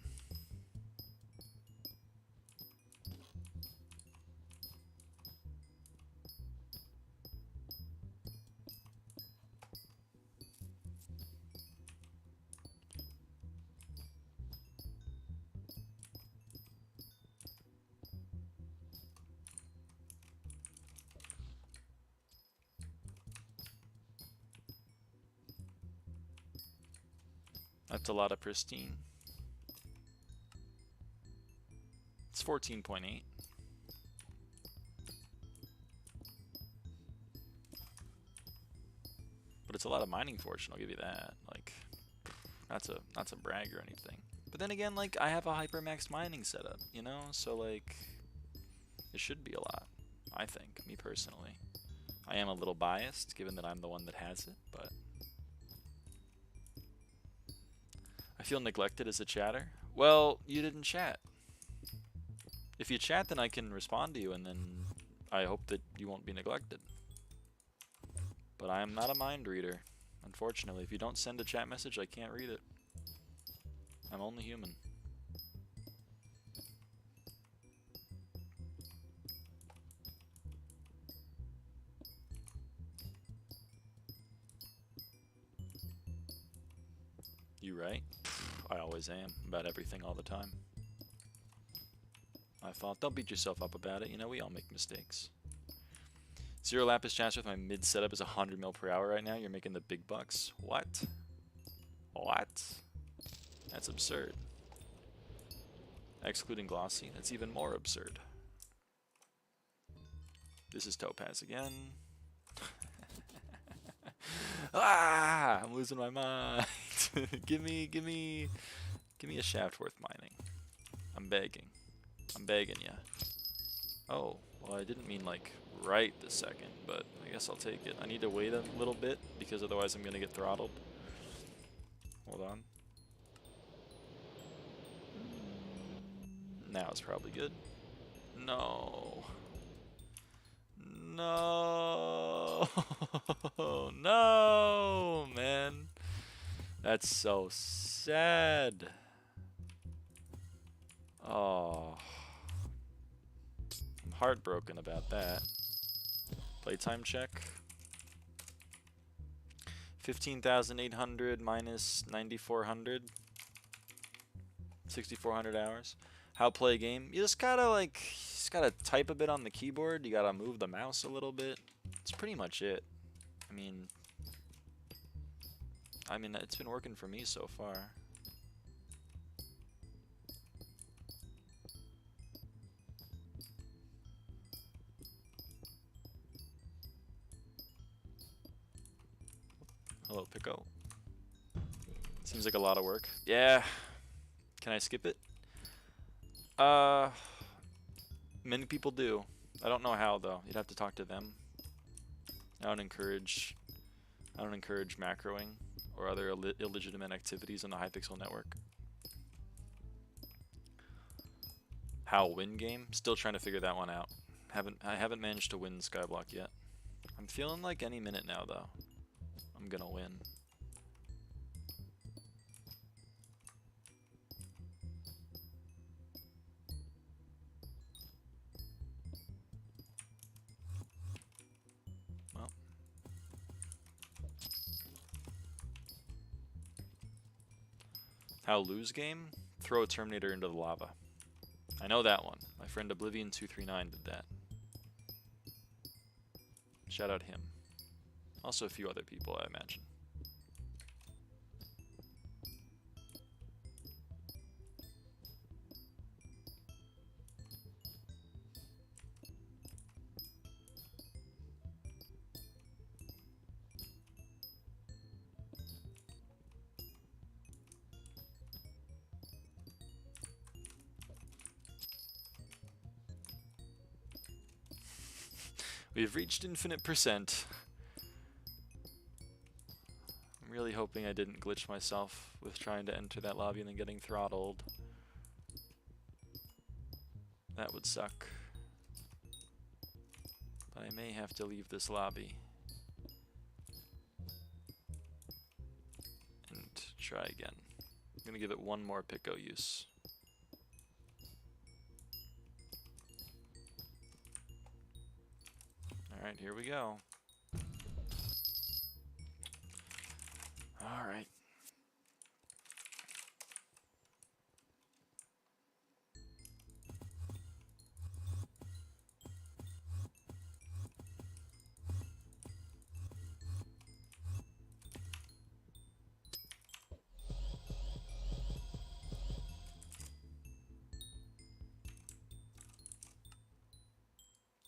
That's a lot of pristine. It's 14.8. But it's a lot of mining fortune, I'll give you that. Like, not to brag or anything. But then again, like, I have a hypermax mining setup, you know? So, like, it should be a lot, I think, me personally. I am a little biased, given that I'm the one that has it, but I feel neglected as a chatter. Well, you didn't chat. If you chat, then I can respond to you, and then I hope that you won't be neglected. But I am not a mind reader, unfortunately. If you don't send a chat message, I can't read it. I'm only human. You right? I always am, about everything all the time. My fault. Don't beat yourself up about it. You know, we all make mistakes. 0 lapis chance with my mid setup is 100 mil per hour right now. You're making the big bucks. What? What? That's absurd. Excluding glossy, that's even more absurd. This is topaz again. Ah! I'm losing my mind. give me a shaft worth mining. I'm begging. I'm begging ya. Oh, well, I didn't mean like right this second, but I guess I'll take it. I need to wait a little bit because otherwise I'm gonna get throttled. Hold on. Now it's probably good. No. No. No, man. That's so sad. Oh. I'm heartbroken about that. Playtime check. 15,800 minus 9,400. 6,400 hours. How to play a game? You just gotta type a bit on the keyboard. You gotta move the mouse a little bit. It's pretty much it. I mean, it's been working for me so far. Hello, Pico. Seems like a lot of work. Yeah. Can I skip it? Many people do. I don't know how though. You'd have to talk to them. I don't encourage macroing or other illegitimate activities on the Hypixel network. How win game? Still trying to figure that one out. I haven't managed to win SkyBlock yet. I'm feeling like any minute now though, I'm gonna win. Well. How lose game? Throw a Terminator into the lava. I know that one. My friend Oblivion239 did that. Shout out him. Also a few other people, I imagine. We've reached infinite percent. I'm really hoping I didn't glitch myself with trying to enter that lobby and then getting throttled. That would suck. But I may have to leave this lobby and try again. I'm gonna give it one more Pico use. Alright, here we go. Alright.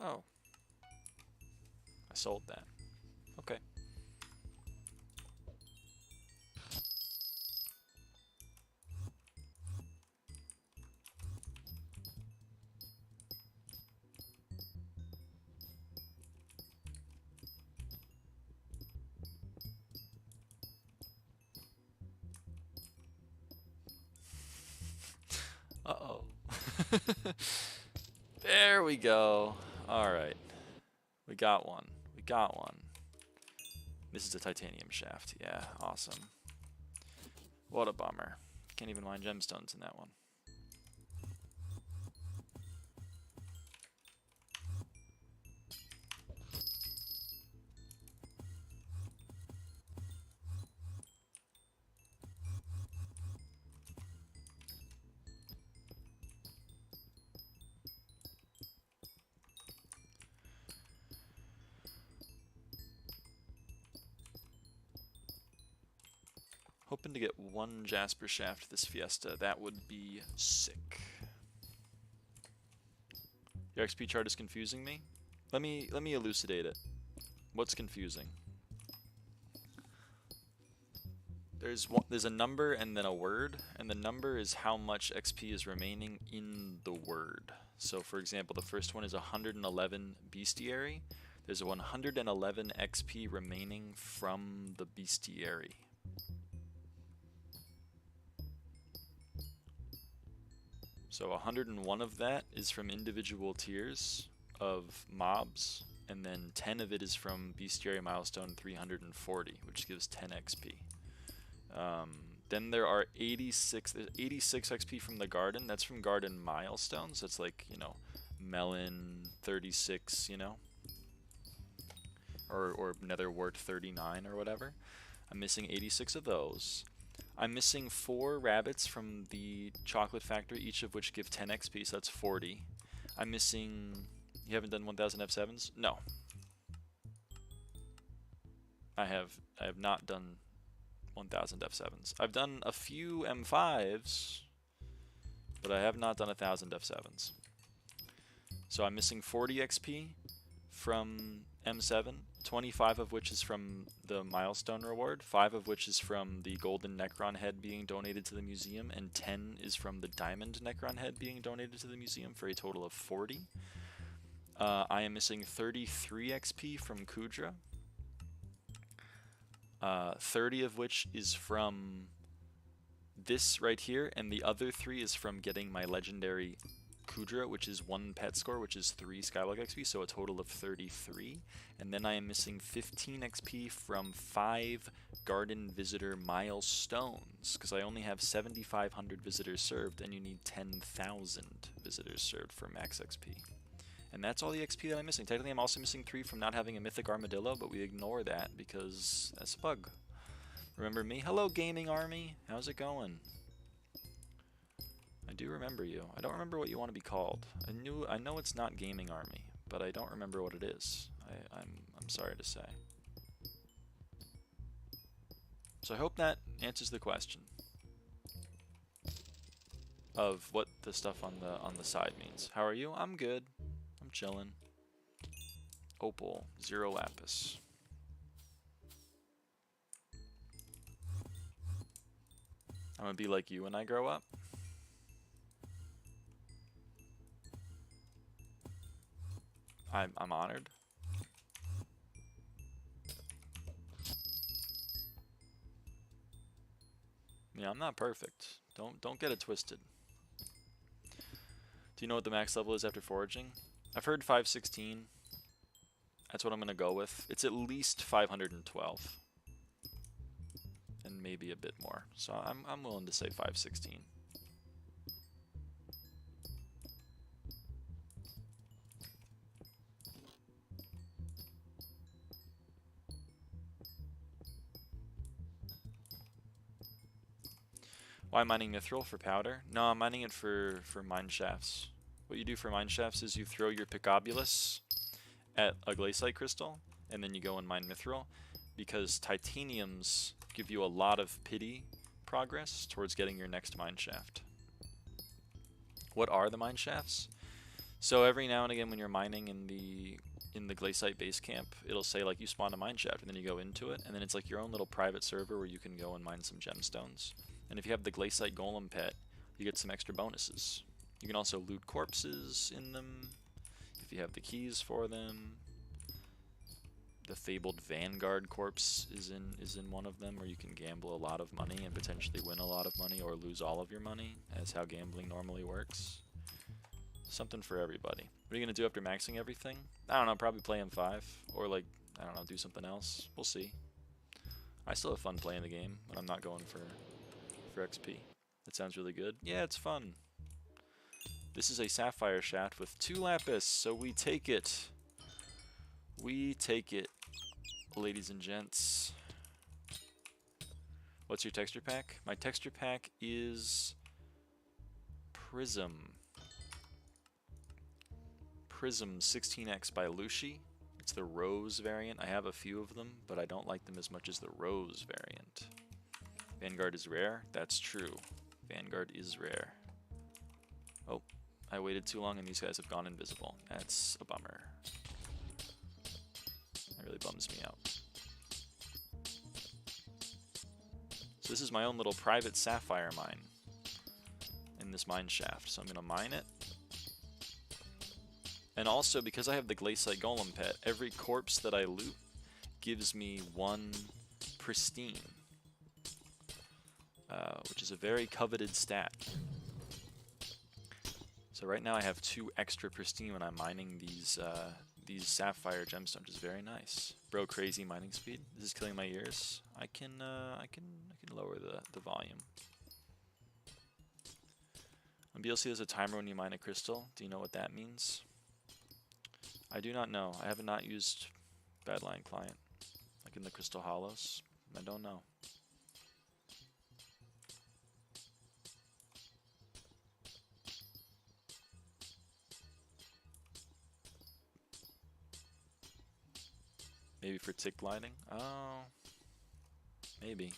Oh. I sold that. Okay. Uh-oh. There we go. Alright. We got one. We got one. This is a titanium shaft. Yeah, awesome. What a bummer. Can't even mine gemstones in that one. Hoping to get one Jasper shaft this Fiesta. That would be sick. Your XP chart is confusing me. Let me elucidate it. What's confusing? There's a number and then a word, and the number is how much XP is remaining in the word. So for example, the first one is 111 bestiary. There's a 111 XP remaining from the bestiary. So 101 of that is from individual tiers of mobs, and then 10 of it is from bestiary milestone 340, which gives 10 XP. Then there are 86 XP from the garden. That's from garden milestones. That's like, you know, melon 36, you know, or netherwort 39 or whatever. I'm missing 86 of those. I'm missing 4 rabbits from the chocolate factory, each of which give 10 XP, so that's 40. I'm missing... You haven't done 1000 F7s? No. I have not done 1000 F7s. I've done a few M5s, but I have not done 1000 F7s. So I'm missing 40 XP from M7, 25 of which is from the milestone reward, 5 of which is from the golden Necron head being donated to the museum, and 10 is from the diamond Necron head being donated to the museum, for a total of 40. I am missing 33 XP from Kudra, 30 of which is from this right here, and the other 3 is from getting my legendary Kudra, which is 1 pet score, which is 3 SkyBlock XP, so a total of 33. And then I am missing 15 XP from 5 garden visitor milestones, because I only have 7,500 visitors served, and you need 10,000 visitors served for max XP. And that's all the XP that I'm missing. Technically, I'm also missing 3 from not having a mythic armadillo, but we ignore that because that's a bug. Remember me? Hello, gaming army. How's it going? I do remember you. I don't remember what you want to be called. I know it's not gaming army, but I don't remember what it is. I'm sorry to say. So I hope that answers the question of what the stuff on the side means. How are you? I'm good. I'm chilling. Opal, 0 lapis. I'm gonna be like you when I grow up. I'm honored. Yeah, I'm not perfect. Don't get it twisted. Do you know what the max level is after foraging? I've heard 516. That's what I'm gonna go with. It's at least 512. And maybe a bit more. So I'm willing to say 516. Why mining mithril? For powder? No, I'm mining it for mine shafts. What you do for mine shafts is you throw your Picobulus at a glaciite crystal, and then you go and mine mithril, because titaniums give you a lot of pity progress towards getting your next mine shaft. What are the mine shafts? So every now and again when you're mining in the glaciite base camp, it'll say like you spawn a mine shaft, and then you go into it, and then it's like your own little private server where you can go and mine some gemstones. And if you have the glaciite golem pet, you get some extra bonuses. You can also loot corpses in them if you have the keys for them. The fabled Vanguard corpse is in one of them, where you can gamble a lot of money and potentially win a lot of money or lose all of your money, as how gambling normally works. Something for everybody. What are you gonna do after maxing everything? I don't know, probably play M5, or like, I don't know, do something else. We'll see. I still have fun playing the game, but I'm not going for XP. That sounds really good. Yeah, it's fun. This is a sapphire shaft with 2 lapis, so we take it. We take it, ladies and gents. What's your texture pack? My texture pack is Prism. Prism 16x by Lushi. It's the Rose variant. I have a few of them, but I don't like them as much as the Rose variant. Vanguard is rare. That's true. Vanguard is rare. Oh, I waited too long and these guys have gone invisible. That's a bummer. That really bums me out. So this is my own little private sapphire mine in this mine shaft. So I'm going to mine it. And also, because I have the Glaciite Golem pet, every corpse that I loot gives me 1 pristine, which is a very coveted stat. So right now I have 2 extra pristine when I'm mining these sapphire gemstones, which is very nice. Bro, crazy mining speed. This is killing my ears. I can lower the volume. On BLC, there's a timer when you mine a crystal. Do you know what that means? I do not know. I have not used Badlion Client, like in the Crystal Hollows. I don't know. Maybe for tick blinding? Oh, maybe.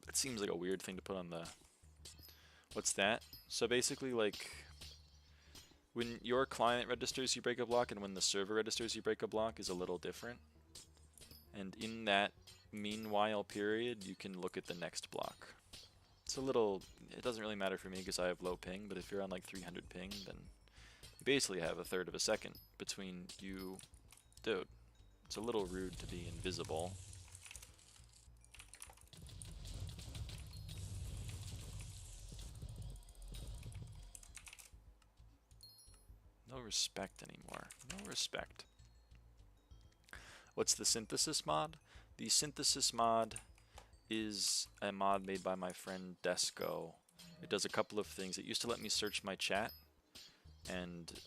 It seems like a weird thing to put on the... What's that? So basically, like, when your client registers you break a block and when the server registers you break a block is a little different. And in that meanwhile period, you can look at the next block. It's a little... It doesn't really matter for me because I have low ping, but if you're on like 300 ping, then you basically have a third of a second between you... Dude, it's a little rude to be invisible. No respect anymore. No respect. What's the synthesis mod? The synthesis mod is a mod made by my friend Desco. It does a couple of things. It used to let me search my chat,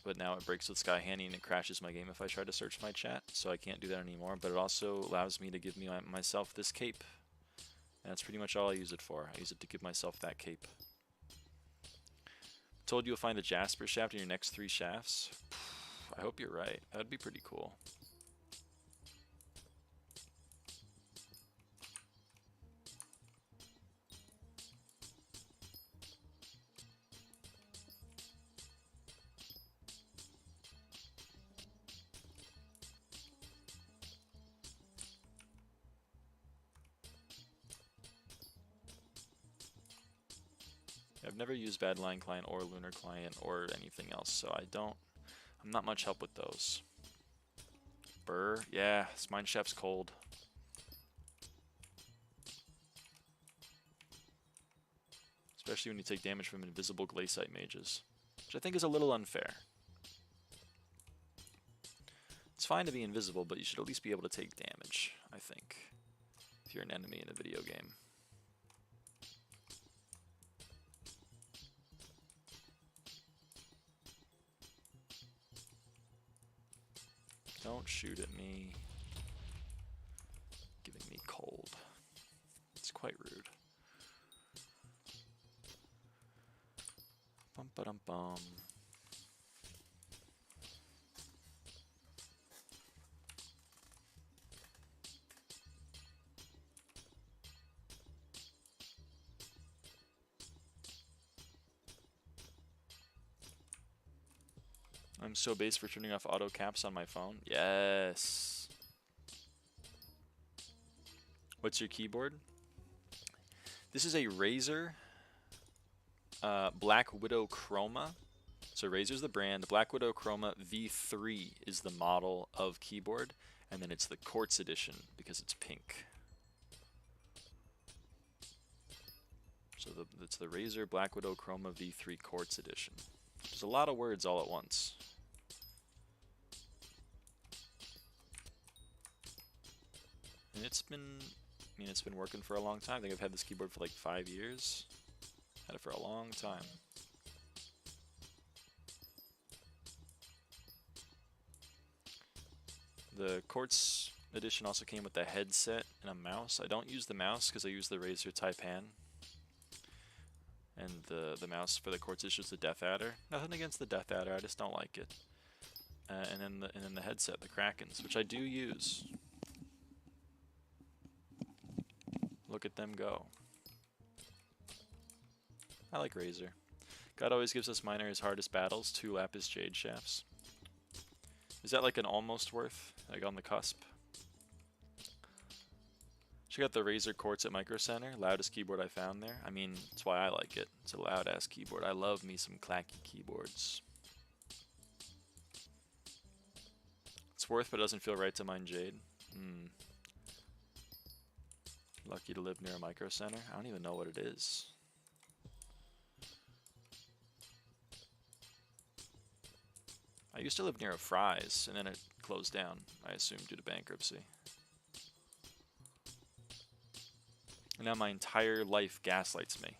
but now it breaks with SkyHanni and it crashes my game if I try to search my chat, so I can't do that anymore. But it also allows me to give myself this cape. And that's pretty much all I use it for. I use it to give myself that cape. Told you'll find a Jasper shaft in your next 3 shafts. I hope you're right. That would be pretty cool. I've never used Badlion Client or Lunar Client or anything else, so I'm not much help with those. Burr, yeah, this mine shaft's cold. Especially when you take damage from invisible Glaciite mages, which I think is a little unfair. It's fine to be invisible, but you should at least be able to take damage, I think, if you're an enemy in a video game. Don't shoot at me. Giving me cold. It's quite rude. Bum ba dum bum. I'm so base for turning off auto caps on my phone. Yes. What's your keyboard? This is a Razer Black Widow Chroma. So Razer's the brand. Black Widow Chroma V3 is the model of keyboard, and then it's the Quartz edition because it's pink. So it's the Razer Black Widow Chroma V3 Quartz edition. There's a lot of words all at once. And it's been working for a long time. I think I've had this keyboard for like 5 years. Had it for a long time. The Quartz edition also came with a headset and a mouse. I don't use the mouse because I use the Razer Taipan. And the mouse for the Quartz is just a Death Adder. Nothing against the Death Adder, I just don't like it. And then the headset, the Krakens, which I do use. Look at them go. I like Razor. God always gives us miner his hardest battles, 2 Lapis Jade Shafts. Is that like an almost worth? Like on the cusp? Check out the Razor Quartz at Micro Center. Loudest keyboard I found there. I mean, that's why I like it. It's a loud ass keyboard. I love me some clacky keyboards. It's worth, but it doesn't feel right to mine Jade. Lucky to live near a Micro Center. I don't even know what it is. I used to live near a Fry's, and then it closed down, I assume due to bankruptcy. And now my entire life gaslights me.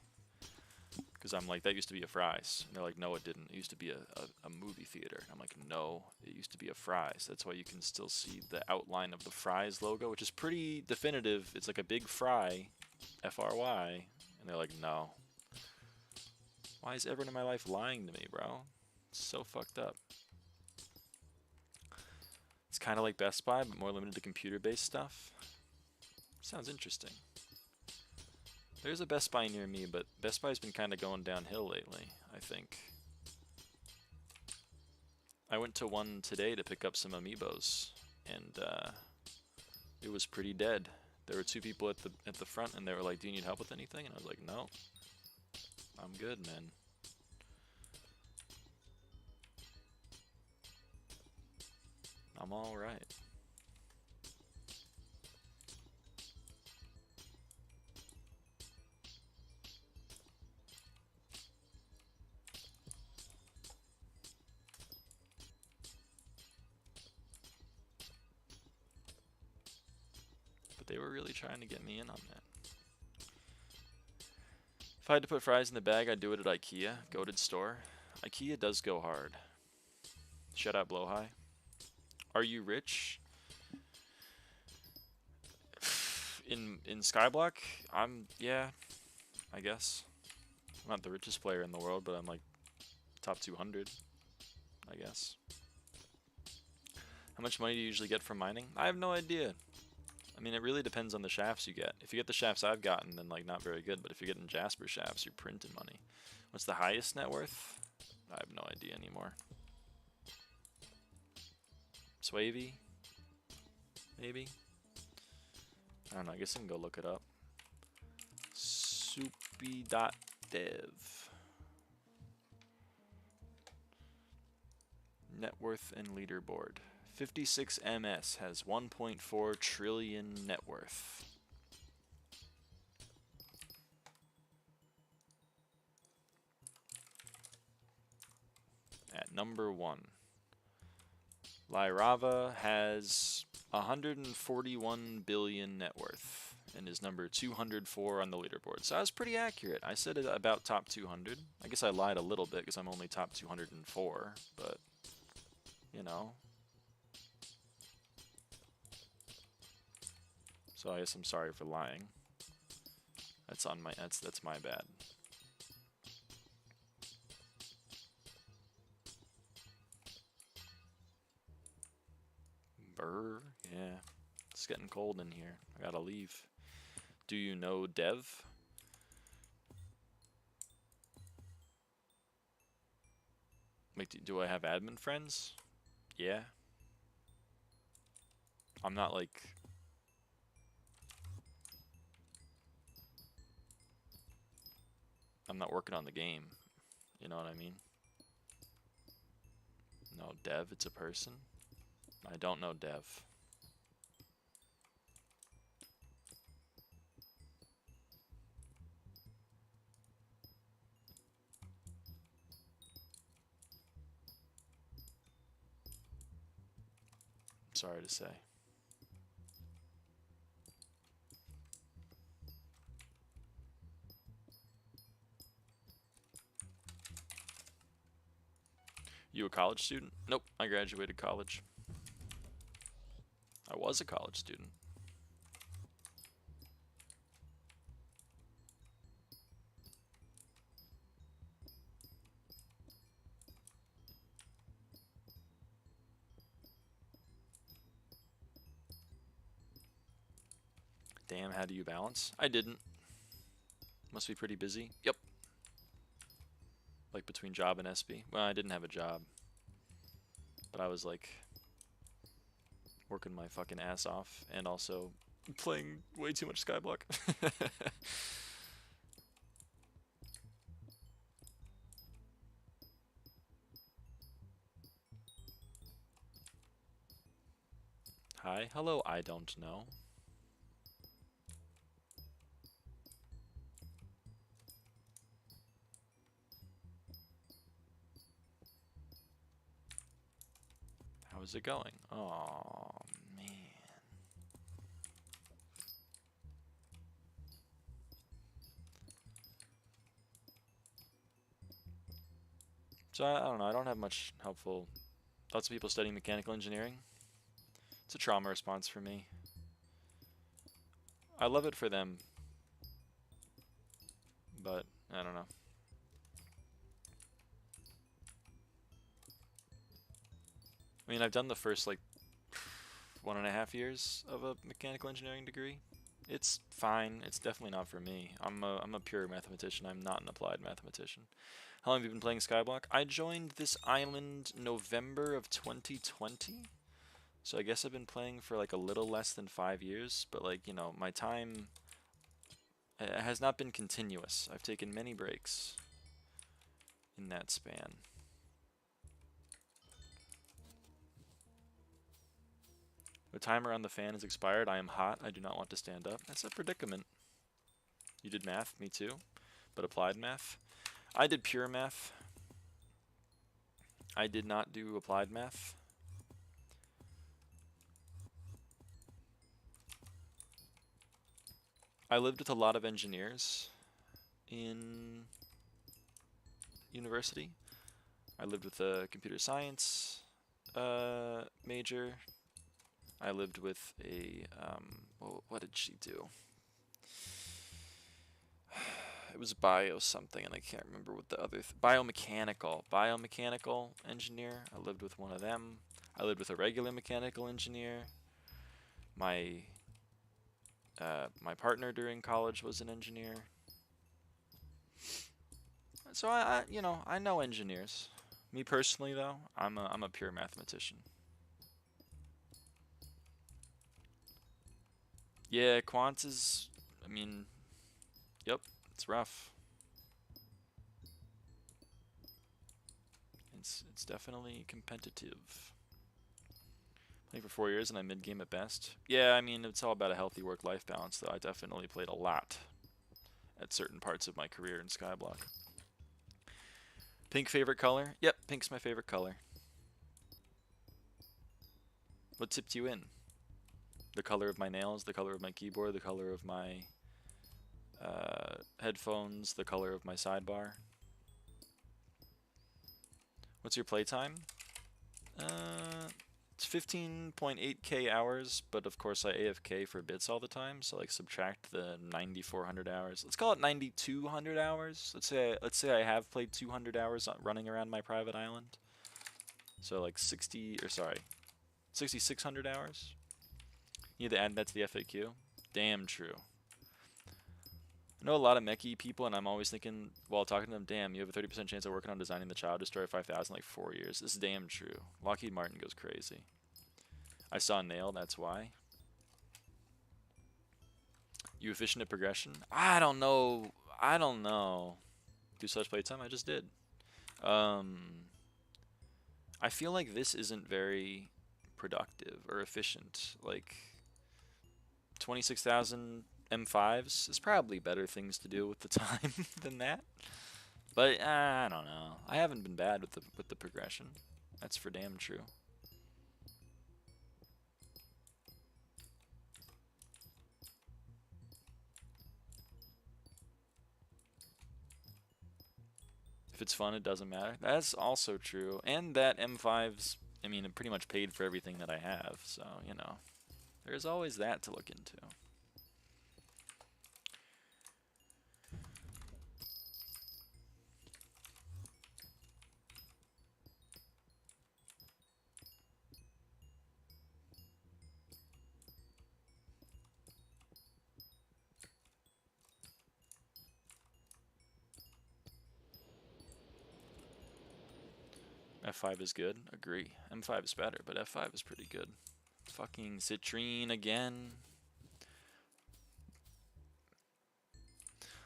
Because I'm like, that used to be a Fry's. And they're like, no, it didn't. It used to be a movie theater. And I'm like, no, it used to be a Fry's. That's why you can still see the outline of the Fry's logo, which is pretty definitive. It's like a big fry, F-R-Y. And they're like, no. Why is everyone in my life lying to me, bro? It's so fucked up. It's kind of like Best Buy, but more limited to computer-based stuff. Sounds interesting. There's a Best Buy near me, but Best Buy's been kind of going downhill lately, I think. I went to one today to pick up some amiibos, and it was pretty dead. There were 2 people at the front, and they were like, "Do you need help with anything?" And I was like, "No, I'm good, man." I'm all right. But they were really trying to get me in on that. If I had to put fries in the bag, I'd do it at IKEA. Goated store. IKEA does go hard. Shout out Blowhigh. Are you rich? In SkyBlock? Yeah, I guess. I'm not the richest player in the world, but I'm like top 200, I guess. How much money do you usually get from mining? I have no idea. I mean, it really depends on the shafts you get. If you get the shafts I've gotten, then like not very good, but if you're getting Jasper shafts, you're printing money. What's the highest net worth? I have no idea anymore. Swavy? Maybe? I don't know, I guess I can go look it up. Soupy.dev. Net worth and leaderboard. 56 MS has 1.4 trillion net worth. At number 1. Lyraava has 141 billion net worth and is number 204 on the leaderboard. So I was pretty accurate. I said it about top 200. I guess I lied a little bit because I'm only top 204, but you know. So I guess I'm sorry for lying. That's on my that's my bad. Brr, yeah. It's getting cold in here. I gotta leave. Do you know Dev? Wait, do I have admin friends? Yeah. I'm not like... I'm not working on the game. You know what I mean? No, Dev, it's a person. I don't know Dev. Sorry to say. You a college student? Nope, I graduated college. I was a college student. Damn, how do you balance? I didn't. Must be pretty busy. Yep. Like between job and SB. Well, I didn't have a job. But I was like working my fucking ass off and also playing way too much SkyBlock. Hi, hello, I don't know. How is it going? Oh man. So I don't know, I don't have much helpful. Lots of people studying mechanical engineering. It's a trauma response for me. I love it for them, but I don't know. I mean, I've done the first like 1.5 years of a mechanical engineering degree. It's fine. It's definitely not for me. I'm a pure mathematician. I'm not an applied mathematician. How long have you been playing SkyBlock? I joined this island November of 2020. So I guess I've been playing for like a little less than 5 years, but like, you know, my time has not been continuous. I've taken many breaks in that span. The timer on the fan is expired. I am hot. I do not want to stand up. That's a predicament. You did math? Me too. But applied math? I did pure math. I did not do applied math. I lived with a lot of engineers in university. I lived with a computer science major. I lived with a, what did she do? It was bio something, and I can't remember what the other, biomechanical engineer. I lived with one of them. I lived with a regular mechanical engineer. My partner during college was an engineer. So I you know, I know engineers. Me personally though, I'm a pure mathematician. Yeah, quant is, I mean, yep, it's rough. It's definitely competitive. Playing for 4 years and I'm mid-game at best. Yeah, I mean, it's all about a healthy work-life balance, though. I definitely played a lot at certain parts of my career in SkyBlock. Pink favorite color? Yep, pink's my favorite color. What tipped you in? The color of my nails, the color of my keyboard, the color of my headphones, the color of my sidebar. What's your playtime? It's 15.8k hours, but of course I AFK for bits all the time, so like subtract the 9,400 hours. Let's call it 9,200 hours. Let's say I have played 200 hours running around my private island. So like 6,600 hours. You need to add that to the FAQ. Damn true. I know a lot of mechie people, and I'm always thinking while talking to them, damn, you have a 30% chance of working on designing the Child Destroyer 5000 in like 4 years. This is damn true. Lockheed Martin goes crazy. I saw Nail, that's why. You efficient at progression? I don't know. Do such playtime? I just did. I feel like this isn't very productive or efficient. Like 26,000 M5s is probably better things to do with the time than that. But I don't know. I haven't been bad with the progression. That's for damn true. If it's fun, it doesn't matter. That's also true. And that M5's, I mean, it pretty much paid for everything that I have. So, you know, there's always that to look into. F5 is good. Agree. M5 is better, but F5 is pretty good. Fucking citrine again.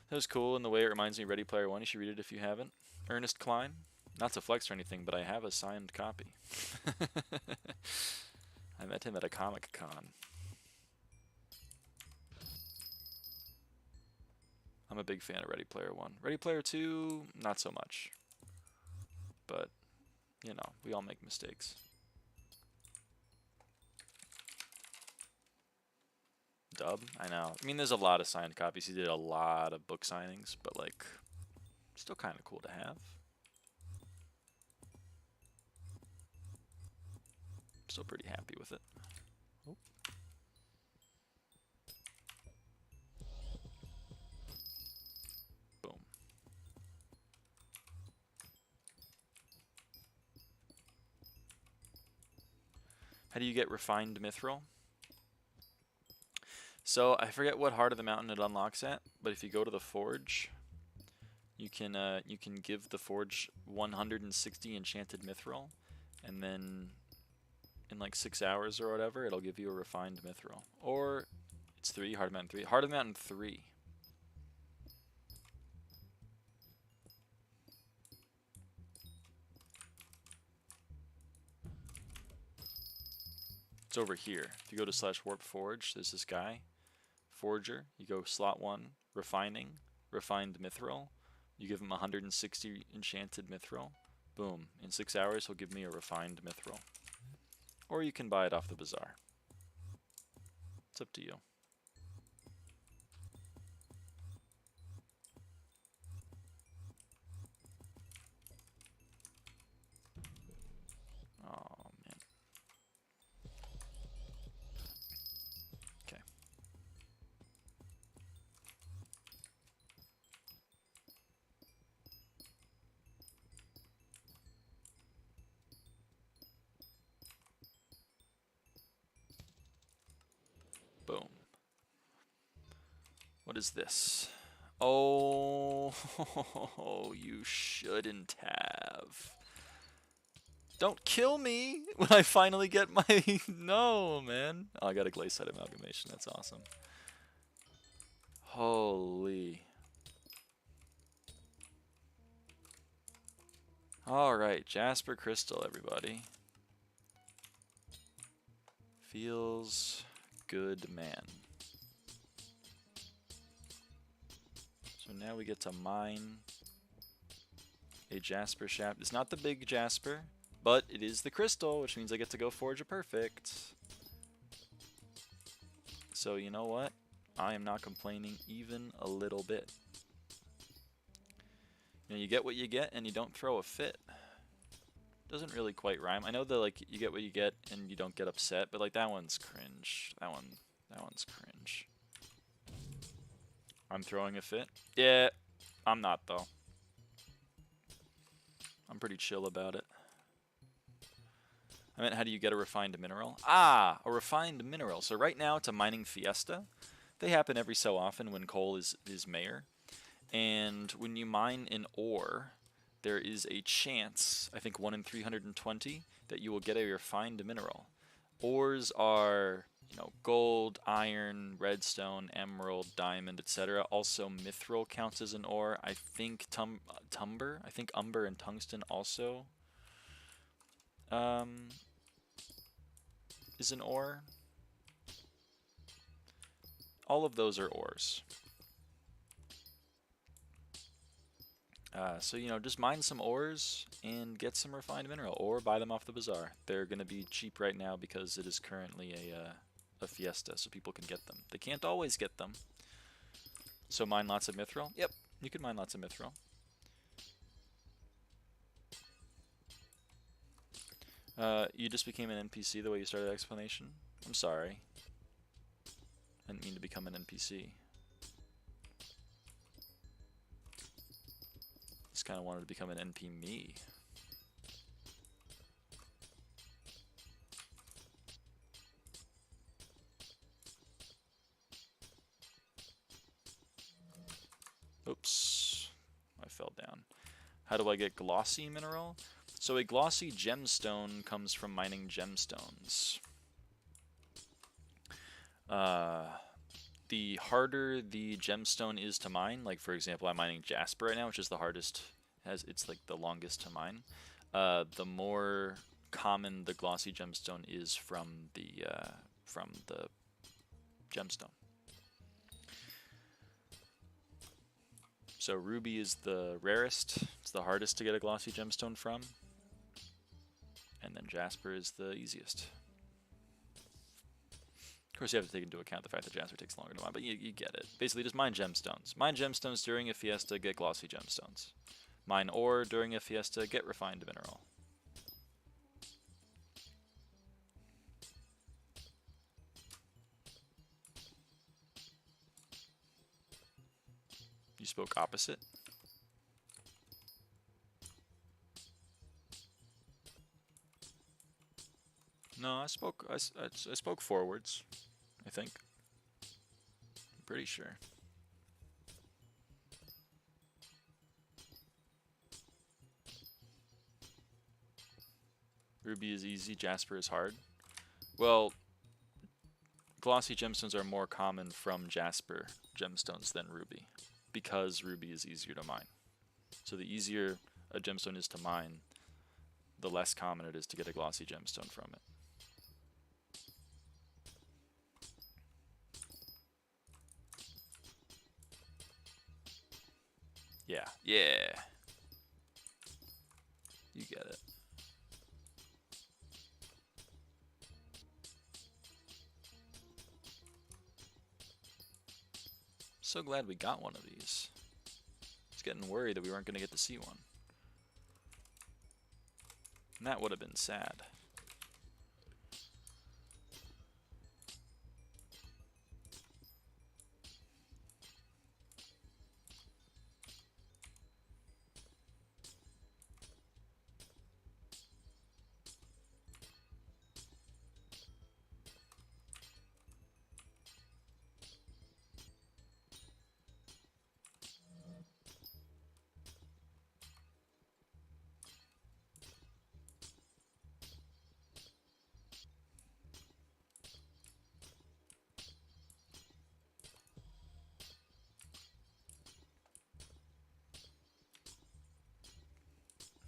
That was cool in the way it reminds me of Ready Player One. You should read it if you haven't. Ernest Cline. Not to flex or anything, but I have a signed copy. I met him at a Comic Con. I'm a big fan of Ready Player One. Ready Player Two, not so much. But, you know, we all make mistakes. Dub? I know. I mean, there's a lot of signed copies. He did a lot of book signings, but, like, still kind of cool to have. Still pretty happy with it. Oh. Boom. How do you get refined mithril? So I forget what heart of the mountain it unlocks at, but if you go to the forge, you can give the forge 160 enchanted mithril, and then in like 6 hours or whatever, it'll give you a refined mithril. Or it's 3, heart of the mountain 3. Heart of the mountain 3. It's over here. If you go to /warp forge, there's this guy. Forger, you go slot 1, refining, refined mithril. You give him 160 enchanted mithril. Boom. In 6 hours, he'll give me a refined mithril. Or you can buy it off the bazaar. It's up to you. Oh, man. Okay. Boom. What is this? Oh, you shouldn't have. Don't kill me when I finally get my... No, man. Oh, I got a glaze side amalgamation. That's awesome. Holy. Alright, Jasper Crystal, everybody. Feels good, man. So now we get to mine a Jasper shaft. It's not the big Jasper, but it is the crystal, which means I get to go forge a perfect. So you know what? I am not complaining even a little bit. You know, you get what you get and you don't throw a fit. Doesn't really quite rhyme. I know that like you get what you get and you don't get upset, but like that one's cringe. That one's cringe. I'm throwing a fit? Yeah, I'm not though. I'm pretty chill about it. I meant, how do you get a refined mineral? Ah, a refined mineral. So right now it's a mining fiesta. They happen every so often when coal is mayor. And when you mine an ore, there is a chance, I think 1 in 320, that you will get a refined mineral. Ores are, you know, gold, iron, redstone, emerald, diamond, etc. Also, mithril counts as an ore. I think umber and tungsten also is an ore. All of those are ores. So, you know, just mine some ores and get some refined mineral, or buy them off the bazaar. They're going to be cheap right now because it is currently a fiesta, so people can get them. They can't always get them. So mine lots of mithril? Yep, you can mine lots of mithril. You just became an NPC the way you started the explanation? I'm sorry. I didn't mean to become an NPC. Just kind of wanted to become an NP me. Oops, I fell down. How do I get glossy mineral? So a glossy gemstone comes from mining gemstones. The harder the gemstone is to mine, like for example, I'm mining jasper right now, which is the hardest, it's like the longest to mine. The more common the glossy gemstone is from the gemstone. So ruby is the rarest, it's the hardest to get a glossy gemstone from, and then jasper is the easiest. Of course, you have to take into account the fact that jasper takes longer to mine, but you get it. Basically, just mine gemstones. Mine gemstones during a fiesta, get glossy gemstones. Mine ore during a fiesta, get refined mineral. You spoke opposite? No, I spoke forwards, I think. I'm pretty sure. Ruby is easy, jasper is hard. Well, glossy gemstones are more common from jasper gemstones than ruby, because ruby is easier to mine. So the easier a gemstone is to mine, the less common it is to get a glossy gemstone from it. Yeah, yeah. You get it. So glad we got one of these. I was getting worried that we weren't going to get to see one. And that would have been sad.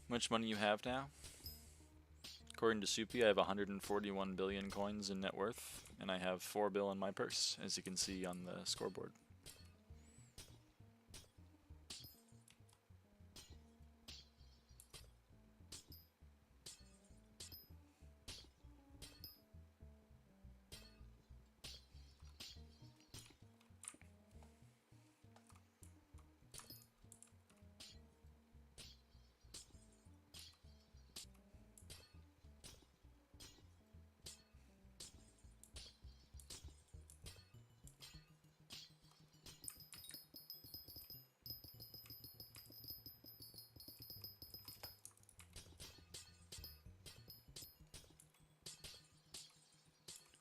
How much money you have now? According to Soupy, I have 141 billion coins in net worth, and I have 4 bill in my purse, as you can see on the scoreboard.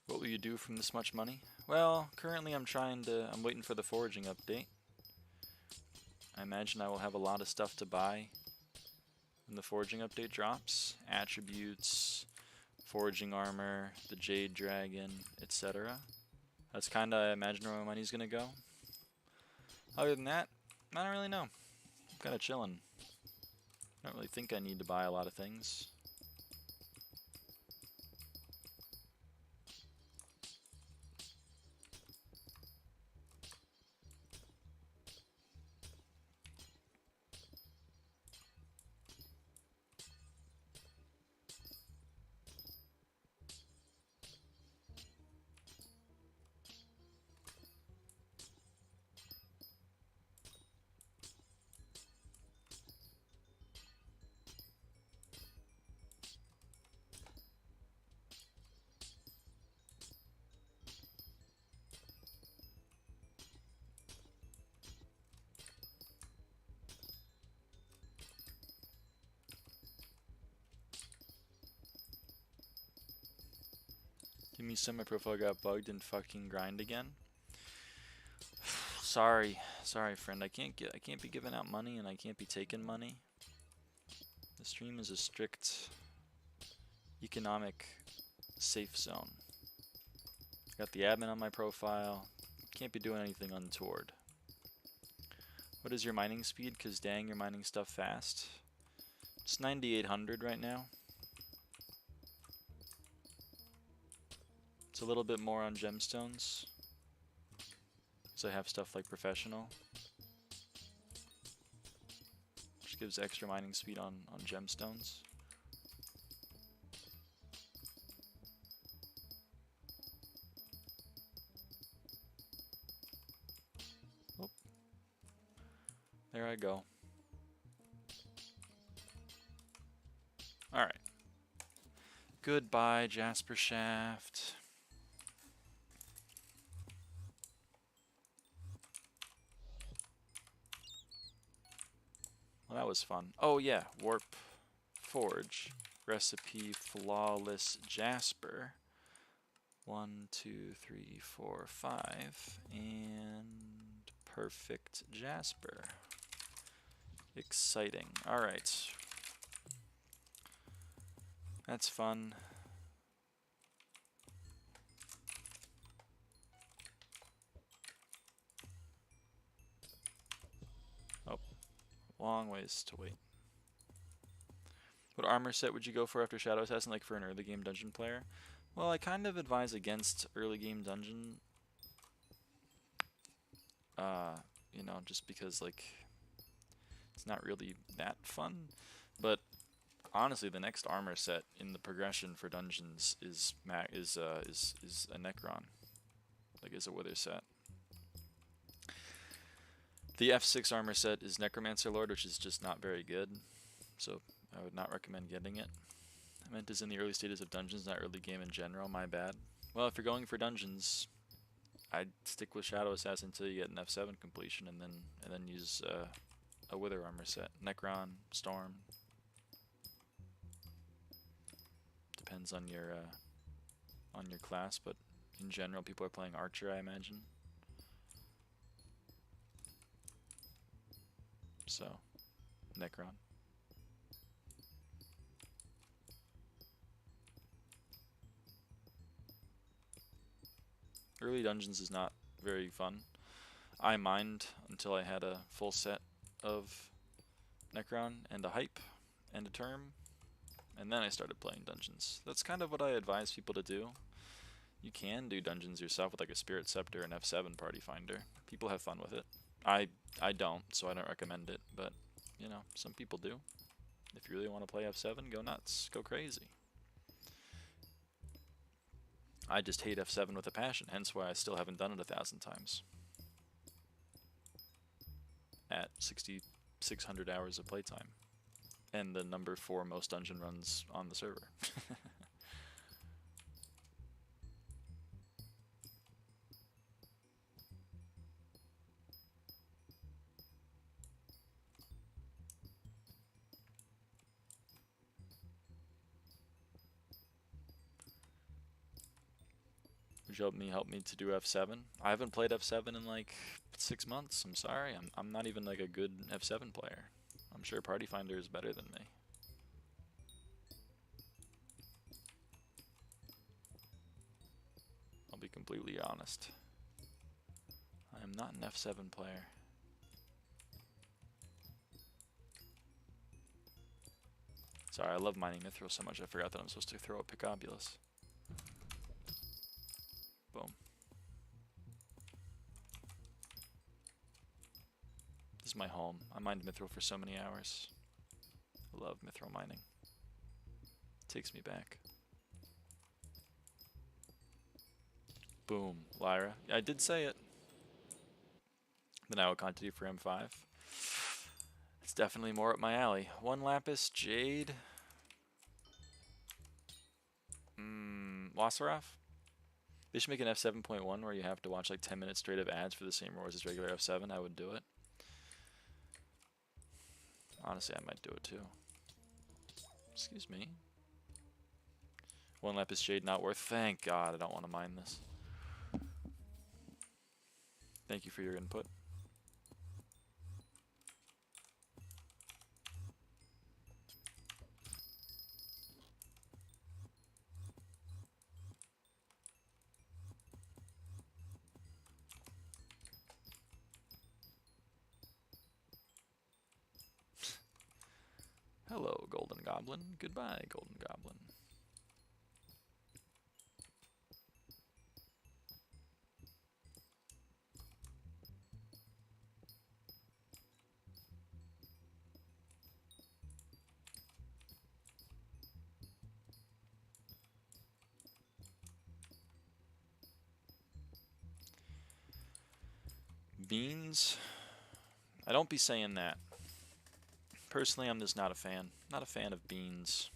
What will you do from this much money? Well, currently I'm waiting for the foraging update. I imagine I will have a lot of stuff to buy when the foraging update drops. Attributes, foraging armor, the jade dragon, etc. That's kinda, I imagine, where my money's gonna go. Other than that, I don't really know. I'm kinda chilling. I don't really think I need to buy a lot of things. Give me some, my profile got bugged and fucking grind again. Sorry friend, I can't be giving out money and I can't be taking money. The stream is a strict economic safe zone. Got the admin on my profile. Can't be doing anything untoward. What is your mining speed? Because dang, you're mining stuff fast. It's 9,800 right now. It's a little bit more on gemstones. Because I have stuff like professional. Which gives extra mining speed on gemstones. Oh. There I go. Alright. Goodbye, Jasper Shaft. Well, that was fun. Oh yeah, Warp Forge. Recipe Flawless Jasper. 1, 2, 3, 4, 5. And perfect Jasper. Exciting. Alright. That's fun. Oh, long ways to wait. What armor set would you go for after Shadow Assassin, like for an early game dungeon player? Well, I kind of advise against early game dungeon. You know, just because like it's not really that fun. But honestly, the next armor set in the progression for dungeons is a Necron, like is a Wither set. The F6 armor set is Necromancer Lord, which is just not very good, so I would not recommend getting it. I meant is in the early stages of dungeons, not early game in general. My bad. Well, if you're going for dungeons, I'd stick with Shadow Assassin until you get an F7 completion, and then use a Wither armor set. Necron, Storm. Depends on your class, but in general, people are playing Archer, I imagine. So, Necron. Early dungeons is not very fun. I mined until I had a full set of Necron and a hype and a term, and then I started playing dungeons. That's kind of what I advise people to do. You can do dungeons yourself with like a Spirit Scepter and F7 Party Finder. People have fun with it. I don't, so I don't recommend it, but you know, some people do. If you really want to play F7, go nuts, go crazy. I just hate F7 with a passion, hence why I still haven't done it 1,000 times. At 6,600 hours of playtime. And the number 4 most dungeon runs on the server. Would you help me to do F7? I haven't played F7 in like 6 months. I'm sorry. I'm not even like a good F7 player. I'm sure Party Finder is better than me. I'll be completely honest. I am not an F7 player. Sorry, I love mining Mithril so much I forgot that I'm supposed to throw a Picobulus. Boom. This is my home. I mined Mithril for so many hours. I love Mithril mining. It takes me back. Boom. Lyra. Yeah, I did say it. Then I will continue for M5. It's definitely more up my alley. 1 Lapis, Jade. Wasseraf? They should make an F7.1 where you have to watch like 10 minutes straight of ads for the same rewards as regular F7. I would do it. Honestly, I might do it too. Excuse me. 1 Lapis Jade not worth. Thank God I don't want to mine this. Thank you for your input. Hello, Golden Goblin. Goodbye, Golden Goblin. Beans? I don't be saying that. Personally, I'm just not a fan. Not a fan of beans.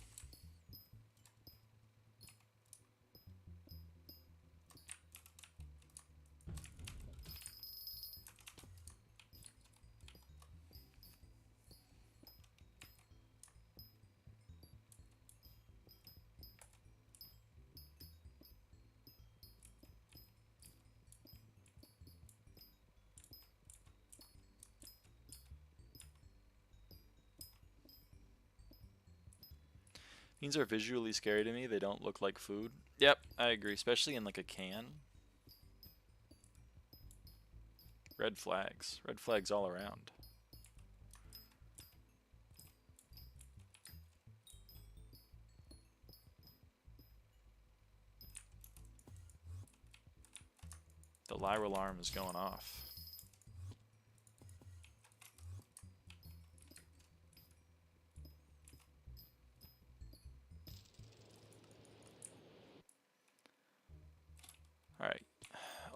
Beans are visually scary to me. They don't look like food. Yep, I agree, especially in like a can. Red flags. Red flags all around. The lyra alarm is going off. Alright.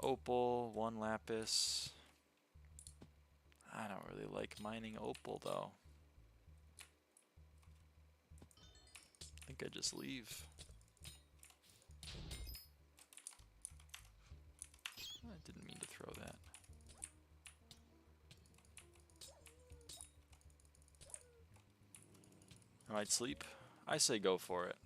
Opal, 1 lapis. I don't really like mining opal though. I think I just leave. I didn't mean to throw that. Alright, sleep. I say go for it.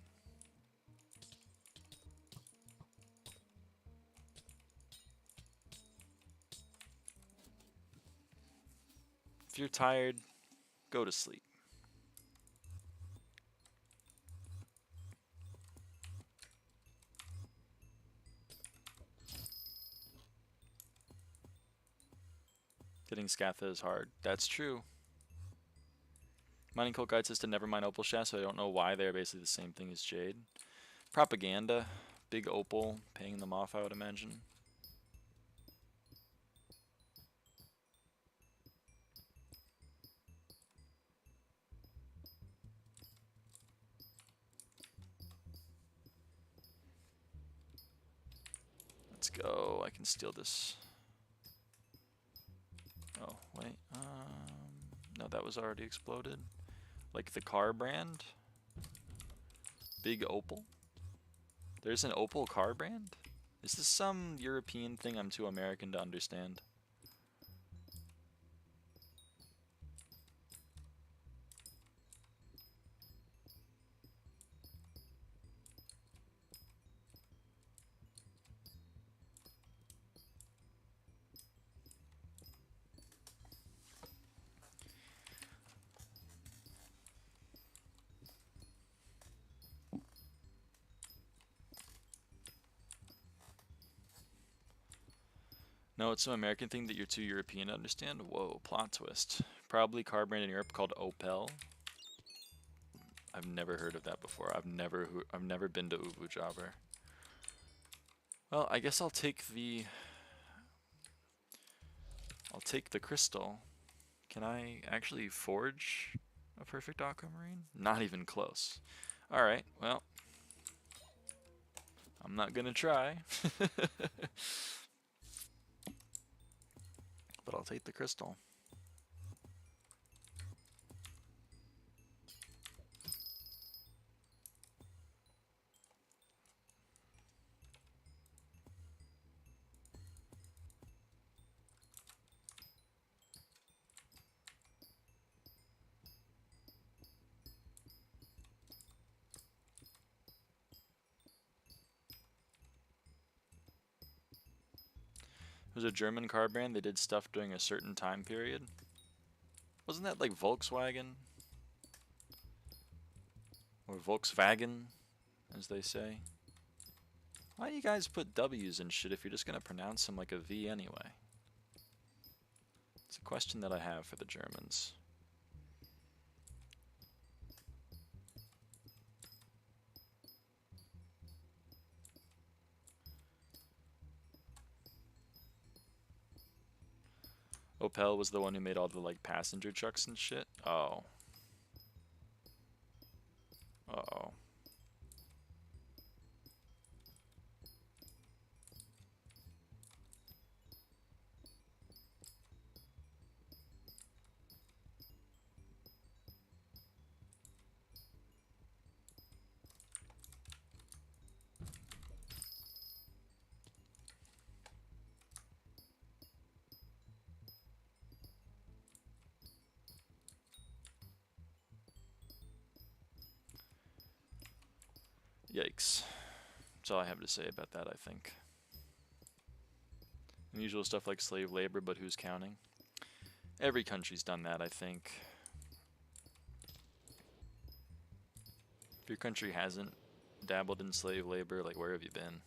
If you're tired, go to sleep. Getting Scatha is hard. That's true. Mining Colt Guide says to never mine opal shafts, so I don't know why they're basically the same thing as jade. Propaganda. Big opal, paying them off, I would imagine. Let's go. I can steal this. Oh, wait. No, that was already exploded. Like the car brand. Big opal. There's an opal car brand? Is this some European thing I'm too American to understand? No, it's some American thing that you're too European to understand? Whoa, plot twist. Probably car brand in Europe called Opel. I've never heard of that before. I've never been to Ubu Jobber. Well, I guess I'll take the crystal. Can I actually forge a perfect aquamarine? Not even close. Alright, well. I'm not gonna try. But I'll take the crystal. It was a German car brand. They did stuff during a certain time period. Wasn't that like Volkswagen? Or Volkswagen, as they say. Why do you guys put W's and shit if you're just going to pronounce them like a V anyway? It's a question that I have for the Germans. Opel was the one who made all the like passenger trucks and shit. Oh. Uh-oh. Yikes. That's all I have to say about that, I think. Unusual stuff like slave labor, but who's counting? Every country's done that, I think. If your country hasn't dabbled in slave labor, like, where have you been?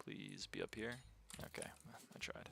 Please be up here. Okay, I tried.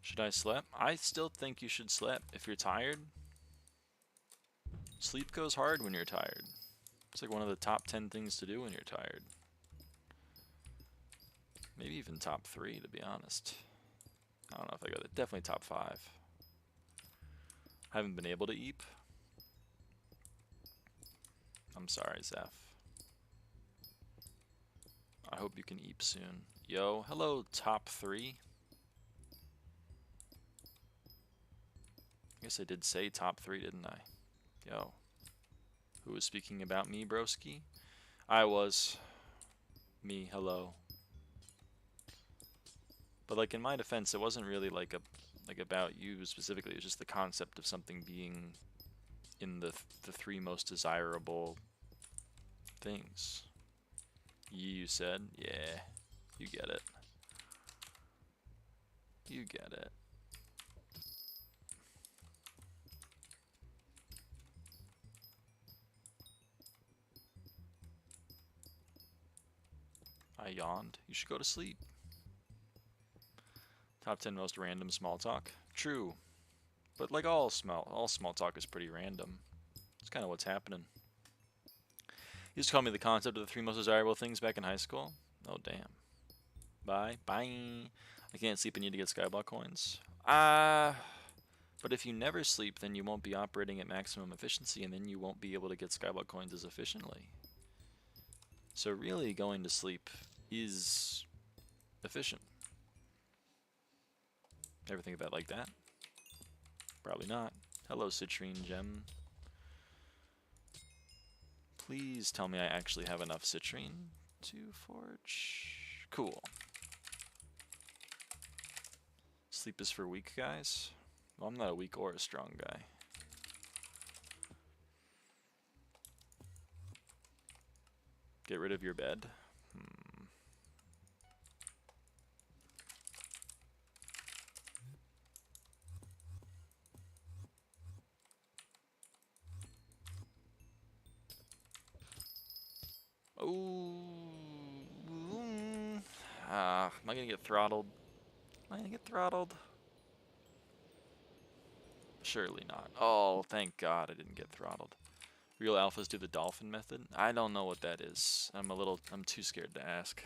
Should I sleep? I still think you should sleep. If you're tired, sleep goes hard when you're tired. It's like one of the top 10 things to do when you're tired. Maybe even top 3, to be honest. I don't know if I got it. Definitely top 5. I haven't been able to eep. I'm sorry, Zeph. I hope you can eep soon. Yo, hello, top 3. I guess I did say top 3, didn't I? Yo. Who was speaking about me, broski? I was. Me, hello. But like in my defense, it wasn't really like about you specifically. It was just the concept of something being in the 3 most desirable things. You said, yeah, you get it. You get it. I yawned. You should go to sleep. Top 10 most random small talk. True. But like all small talk is pretty random. It's kind of what's happening. You used to call me the concept of the 3 most desirable things back in high school. Oh, damn. Bye. Bye. I can't sleep. I need to get SkyBlock coins. But if you never sleep, then you won't be operating at maximum efficiency, and then you won't be able to get SkyBlock coins as efficiently. So really, going to sleep is efficient. Ever think about it like that? Probably not. Hello, Citrine Gem. Please tell me I actually have enough citrine to forge. Cool. Sleep is for weak guys? Well, I'm not a weak or a strong guy. Get rid of your bed? Am I gonna get throttled? Am I gonna get throttled? Surely not. Oh, thank God I didn't get throttled. Real alphas do the dolphin method? I don't know what that is. I'm too scared to ask.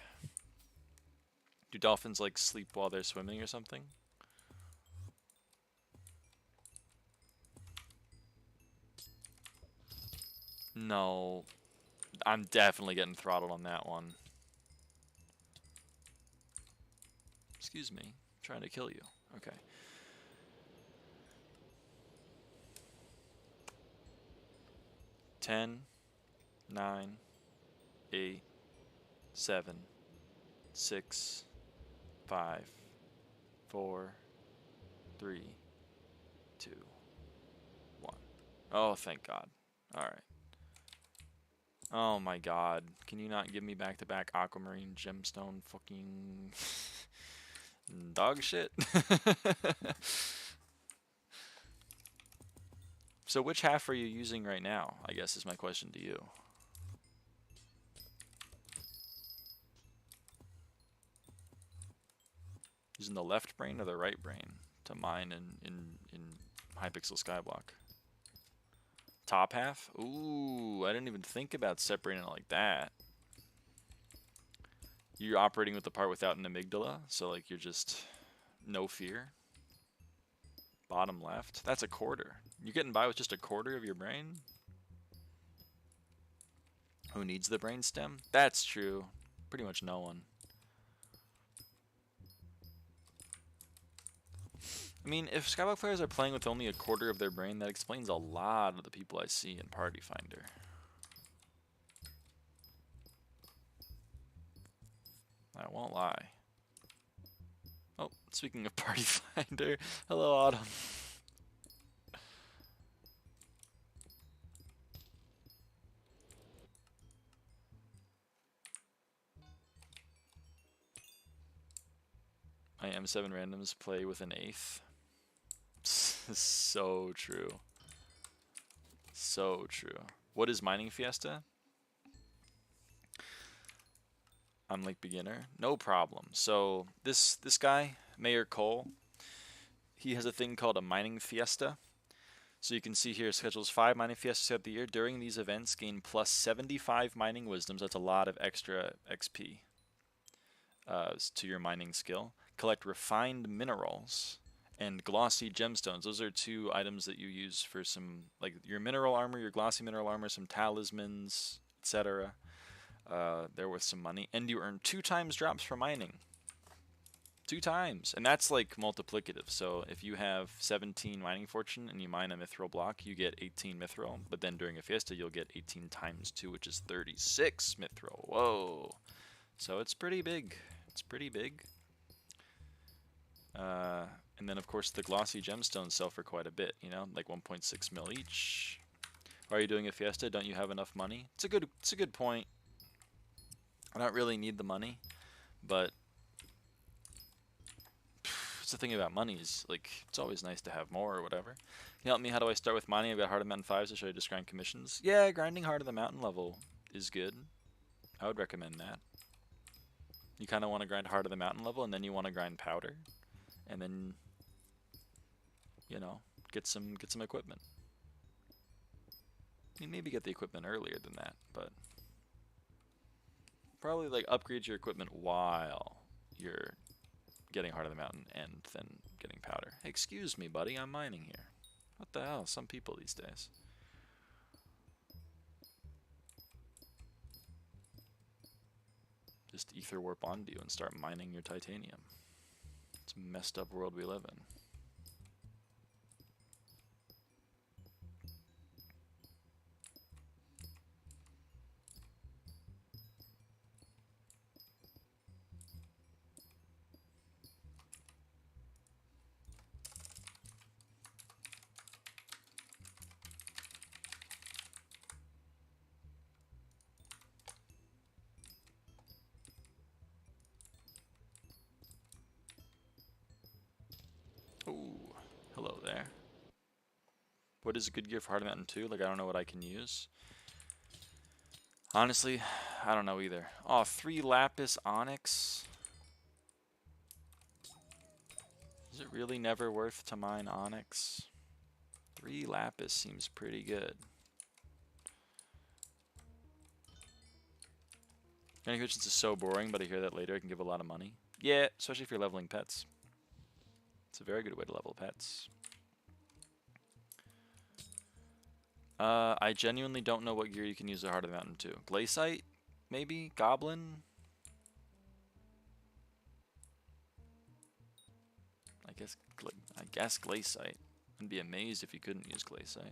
Do dolphins like sleep while they're swimming or something? No. I'm definitely getting throttled on that one. Excuse me. I'm trying to kill you. Okay. 10, 9, 8, 7, 6, 5, 4, 3, 2, 1. Oh, thank God. All right. Oh my God. Can you not give me back-to-back aquamarine gemstone fucking dog shit? So which half are you using right now, I guess is my question to you. Using the left brain or the right brain to mine in Hypixel SkyBlock? Top half? Ooh, I didn't even think about separating it like that. You're operating with the part without an amygdala, so like you're just no fear. Bottom left? That's a quarter. You're getting by with just a quarter of your brain? Who needs the brain stem? That's true. Pretty much no one. I mean, if SkyBlock players are playing with only a quarter of their brain, that explains a lot of the people I see in Party Finder. I won't lie. Oh, speaking of Party Finder, hello Autumn. My M7 randoms play with an eighth. So true. So true. What is mining Fiesta? I'm like beginner. No problem. So this guy, Mayor Cole, he has a thing called a mining Fiesta. So you can see here, schedules 5 mining fiestas throughout the year. During these events, gain plus 75 mining wisdoms. That's a lot of extra XP to your mining skill. Collect refined minerals and glossy gemstones. Those are 2 items that you use for some, like your mineral armor, your glossy mineral armor, some talismans, etc. They're worth some money. And you earn 2 times drops for mining. 2 times. And that's like multiplicative. So if you have 17 mining fortune and you mine a mithril block, you get 18 mithril. But then during a fiesta, you'll get 18 times 2, which is 36 mithril. Whoa. So it's pretty big. It's pretty big. And then of course the glossy gemstones sell for quite a bit, you know, like 1.6 mil each. Why are you doing a fiesta? Don't you have enough money? It's a good point. I don't really need the money, but the thing about money is, like, it's always nice to have more or whatever. Can you help me? How do I start with mining? I've got Heart of the Mountain 5s, so should I just grind commissions? Yeah, grinding Heart of the Mountain level is good. I would recommend that. You kind of want to grind Heart of the Mountain level, and then you want to grind Powder, and then, you know, get some equipment. You maybe get the equipment earlier than that, but probably like upgrade your equipment while you're getting Heart of the Mountain and then getting Powder. Hey, excuse me, buddy, I'm mining here. What the hell? Some people these days. Just ether warp onto you and start mining your titanium. It's a messed up world we live in. Ooh, hello there. What is a good gear for Heart of the Mountain 2? Like, I don't know what I can use. Honestly, I don't know either. Oh, 3 lapis onyx. Is it really never worth to mine onyx? 3 lapis seems pretty good. Grinding commissions is so boring, but I hear that later it can give a lot of money. Yeah, especially if you're leveling pets. It's a very good way to level pets. I genuinely don't know what gear you can use the Heart of the Mountain to. Glaciite? Maybe? Goblin? I guess Glaciite. I'd be amazed if you couldn't use Glaciite.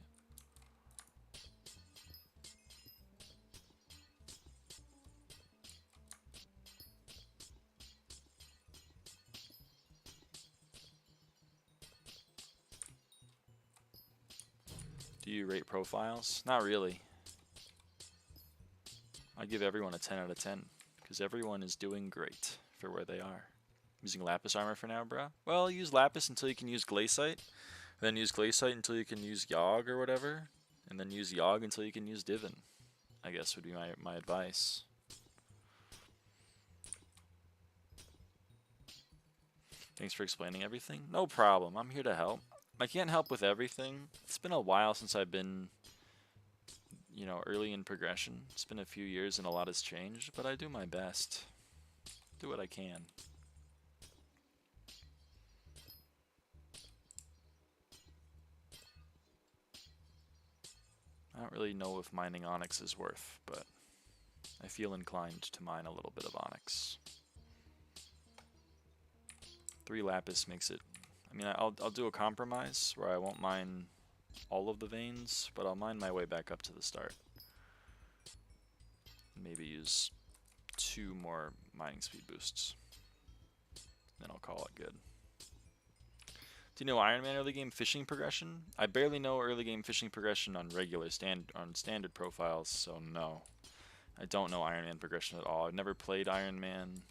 Do you rate profiles? Not really. I give everyone a 10 out of 10 because everyone is doing great for where they are. Using lapis armor for now, bro. Well, use lapis until you can use glaciite, then use glaciite until you can use yogg or whatever, and then use yogg until you can use divin. I guess would be my advice. Thanks for explaining everything. No problem. I'm here to help. I can't help with everything. It's been a while since I've been, you know, early in progression. It's been a few years and a lot has changed, but I do my best. Do what I can. I don't really know if mining onyx is worth, but I feel inclined to mine a little bit of onyx. 3 lapis makes it... I mean, I'll do a compromise where I won't mine all of the veins, but I'll mine my way back up to the start. Maybe use 2 more mining speed boosts. Then I'll call it good. Do you know Iron Man early game fishing progression? I barely know early game fishing progression on regular standard profiles, so no. I don't know Iron Man progression at all. I've never played Iron Man.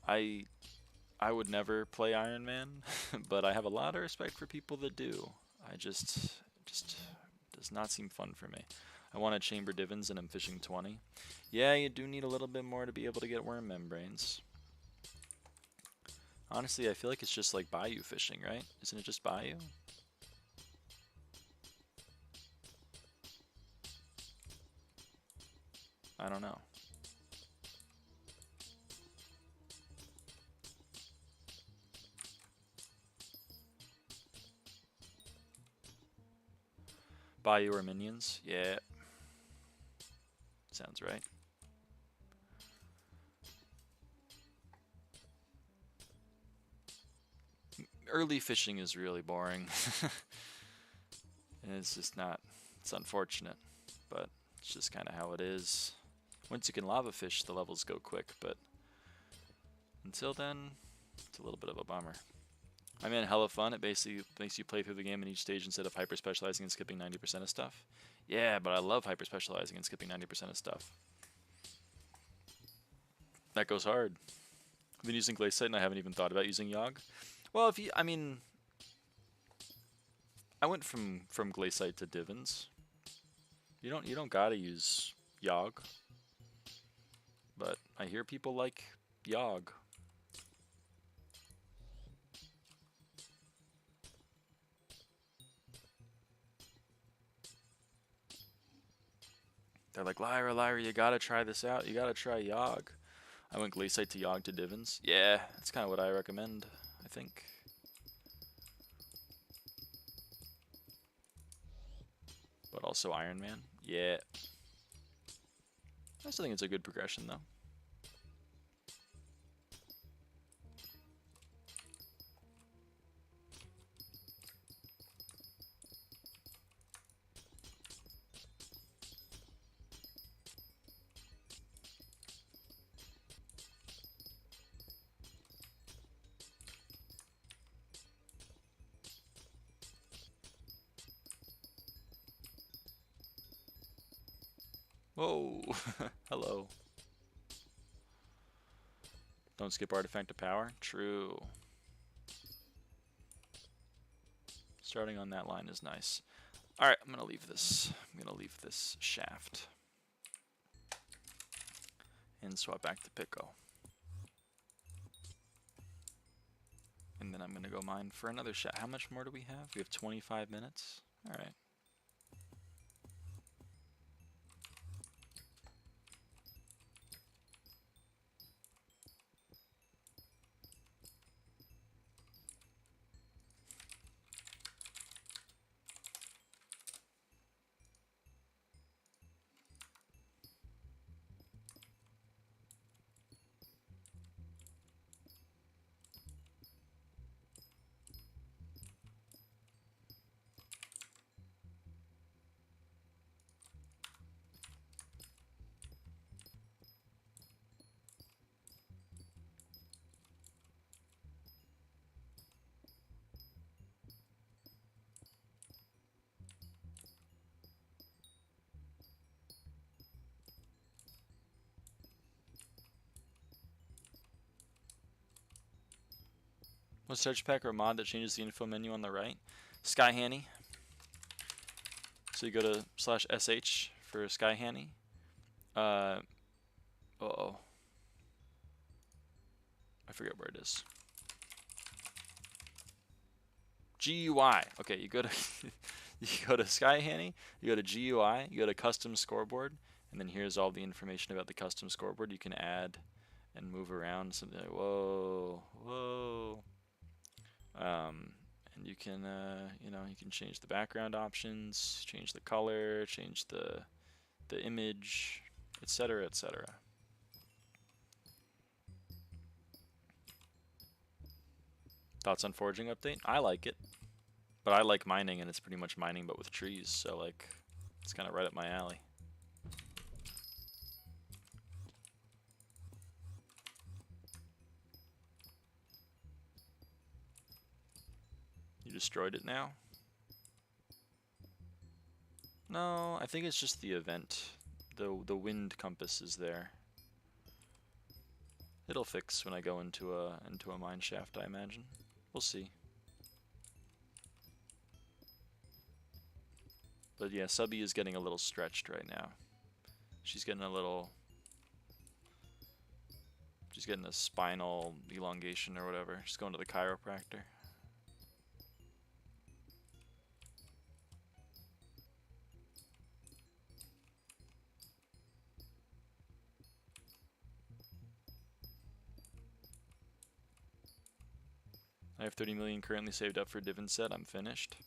I would never play Iron Man, but I have a lot of respect for people that do. It just does not seem fun for me. I want to chamber divins and I'm fishing 20. Yeah, you do need a little bit more to be able to get worm membranes. Honestly, I feel like it's just like bayou fishing, right? Isn't it just bayou? I don't know. Bayou or minions? Yeah. Sounds right. Early fishing is really boring. And it's just not, it's unfortunate, but it's just kind of how it is. Once you can lava fish, the levels go quick, but until then, it's a little bit of a bummer. I mean, hella fun. It basically makes you play through the game in each stage instead of hyper specializing and skipping 90% of stuff. Yeah, but I love hyper specializing and skipping 90% of stuff. That goes hard. I've been using glaciite and I haven't even thought about using yogg. Well, if you, I mean, I went from glaciite to divins. You don't gotta use yogg, but I hear people like yogg. They're like, Lyra, you gotta try this out. You gotta try yogg. I went glaciite to yogg to divins. Yeah, that's kind of what I recommend, I think. But also Iron Man. Yeah. I still think it's a good progression, though. Whoa. Hello. Don't skip artifact of power. True. Starting on that line is nice. Alright, I'm gonna leave this. I'm gonna leave this shaft. And swap back to Pico. And then I'm gonna go mine for another shaft. How much more do we have? We have 25 minutes. Alright. What search pack or mod that changes the info menu on the right? SkyHanni. So you go to /sh for SkyHanni. Uh-oh. I forget where it is. GUI. Okay, you go to you go to SkyHanni, you go to GUI, you go to custom scoreboard, and then here's all the information about the custom scoreboard. You can add and move around something like whoa. And you can you know, you can change the background options, change the color, change the image, etc., etc. Thoughts on foraging update? I like it, but I like mining, and it's pretty much mining but with trees, so like it's kind of right up my alley. You destroyed it now? No, I think it's just the event. The wind compass is there. It'll fix when I go into a mine shaft, I imagine. We'll see. But yeah, Subby is getting a little stretched right now. She's getting a spinal elongation or whatever. She's going to the chiropractor. I have 30 million currently saved up for Divin set. I'm finished.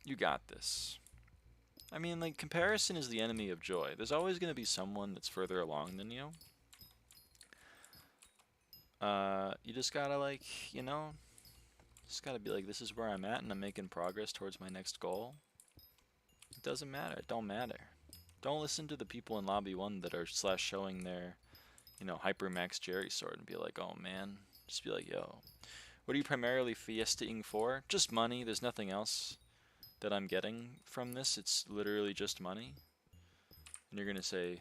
You got this. I mean, like, comparison is the enemy of joy. There's always going to be someone that's further along than you. You just gotta, like, you know, just gotta be like, this is where I'm at and I'm making progress towards my next goal. It doesn't matter. It don't matter. Don't listen to the people in Lobby 1 that are showing their, you know, Hypermax Jerry sword and be like, oh man. Just be like, yo, what are you primarily fiestaing for? Just money. There's nothing else that I'm getting from this. It's literally just money. And you're gonna say,